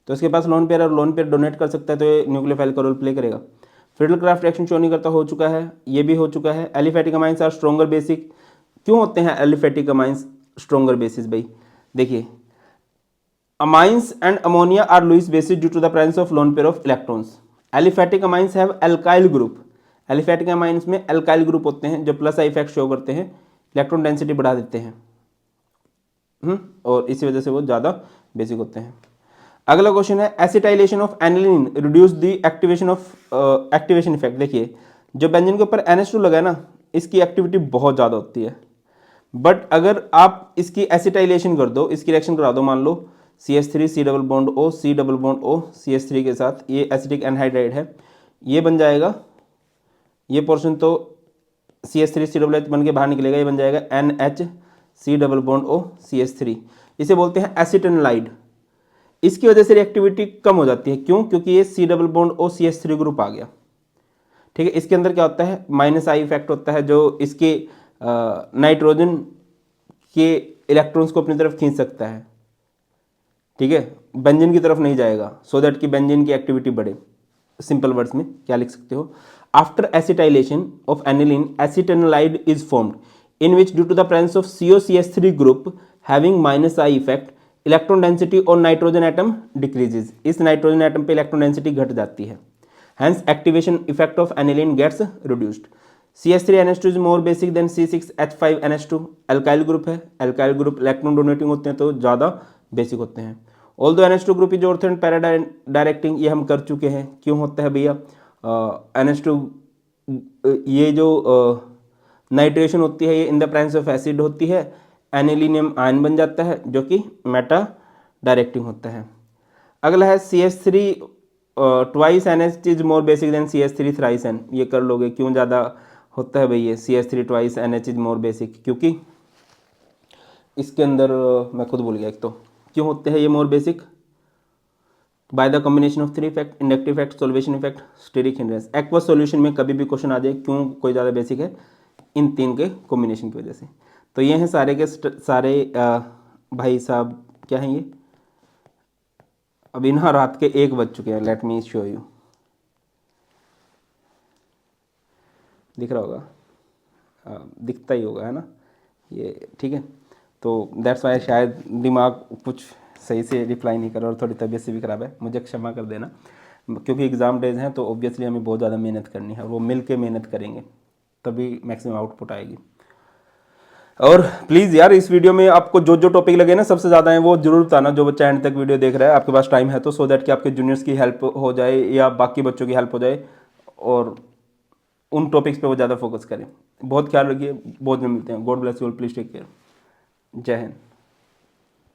तो इसके पास लोन पेयर और लोन पेयर डोनेट कर सकता है, तो ये न्यूक्लियोफाइल का रोल प्ले करेगा. फ्रीडल क्राफ्ट रिएक्शन शो नहीं करता. हो चुका है. ये भी हो चुका है. Aliphatic amines are stronger basic. क्यों होते हैं एलिफेटिक अमाइंस स्ट्रॉन्गर बेसिस? भाई देखिए, amines and ammonia are Lewis bases due to the presence of lone pair of electrons. Aliphatic amines have alkyl group. Aliphatic amines में alkyl group होते हैं जो plus I effect show करते हैं, electron density बढ़ा देते हैं. और इसी वजह से वो ज़्यादा बेसिक होते हैं. अगला क्वेश्चन है acetylation of aniline reduce the activation effect. देखिए, जो बेंजीन के ऊपर NH2 लगा है ना, इसकी एक्टिविटी बहुत ज़्यादा होती है. बट अगर आप इसकी एसिटाइलेशन कर दो, इसकी रिएक्शन करा दो, मान लो CH3 C double bond O C double bond O CH3 के साथ, ये एसिटिक एनहाइड्राइड है, ये बन जाएगा. ये पोर्शन तो CH3 C डबल H बन के बाहर निकलेगा, ये बन जाएगा NH C double bond O CH3. इसे बोलते हैं एसिटेनोलाइड. इसकी वजह से रिएक्टिविटी कम हो जाती है. क्यों? क्योंकि ये C double bond O CH3 group आ गया. ठीक है. इसके अंदर क्या होता है? माइनस आई इफेक्ट होता है, जो इसके नाइट्रोजन के इलेक्ट्रॉन्स को अपनी तरफ खींच सकता है. ठीक है. बेंजीन की तरफ नहीं जाएगा, सो दैट कि बेंजीन की एक्टिविटी बढ़े. सिंपल वर्ड्स में क्या लिख सकते हो? After acetylation of aniline acetanilide is formed in which due to the presence of COCH3 group having minus I effect electron density और नाइट्रोजन एटम डिक्रीजेज. इस नाइट्रोजन एटम पे इलेक्ट्रॉन डेंसिटी घट जाती है. Hence activation effect of aniline gets reduced. CH3NH2 is more basic than C6H5NH2. Alkyl group है. Alkyl group electron donating होते हैं, तो ज़्यादा बेसिक होते हैं. Although NH2 group is ortho and para directing. ये हम कर चुके हैं. क्यों होता है भैया? NH2 ये जो नाइट्रेशन होती है, ये इन द प्रेजेंस ऑफ एसिड होती है. एनिलीनियम आयन बन जाता है, जो कि मेटा डायरेक्टिंग होता है. अगला है CH3 twice NH is more basic than CH3 thrice N. ये कर लोगे. क्यों ज़्यादा होता है भैया? CH3 twice NH is more basic, क्योंकि इसके अंदर मैं खुद भूल गया. एक तो क्यों होते हैं ये more basic? By the combination of 3 effect: inductive effect, solvation effect, steric hindrance. Aqueous solution में कभी भी क्वेश्चन आ जाए क्यों कोई ज़्यादा बेसिक है, इन 3 के कॉम्बिनेशन की वजह से. तो ये हैं सारे के सारे भाई साहब. क्या हैं ये? अभी ना रात के 1 बज चुके हैं. Let me show you. दिख रहा होगा? दिखता ही होगा, है ना ये? ठीक है. तो दैट्स वाई शायद दिमाग कुछ सही से रिप्लाई नहीं कर रहा, और थोड़ी तबीयत से भी ख़राब है. मुझे क्षमा कर देना, क्योंकि एग्ज़ाम डेज हैं, तो ऑब्वियसली हमें बहुत ज़्यादा मेहनत करनी है, और वो मिल के मेहनत करेंगे तभी मैक्सिमम आउटपुट आएगी. और प्लीज़ यार, इस वीडियो में आपको जो जो टॉपिक लगे ना सबसे ज़्यादा है, वो जरूर बताना. जो बच्चा एंड तक वीडियो देख रहा है, आपके पास टाइम है तो, सो दैट कि आपके जूनियर्स की हेल्प हो जाए या बाकी बच्चों की हेल्प हो जाए, और उन टॉपिक्स पे वो ज़्यादा फोकस करें. बहुत ख्याल रखिए. बहुत जल्द मिलते हैं. God bless you all. Please take care. जय हिंद.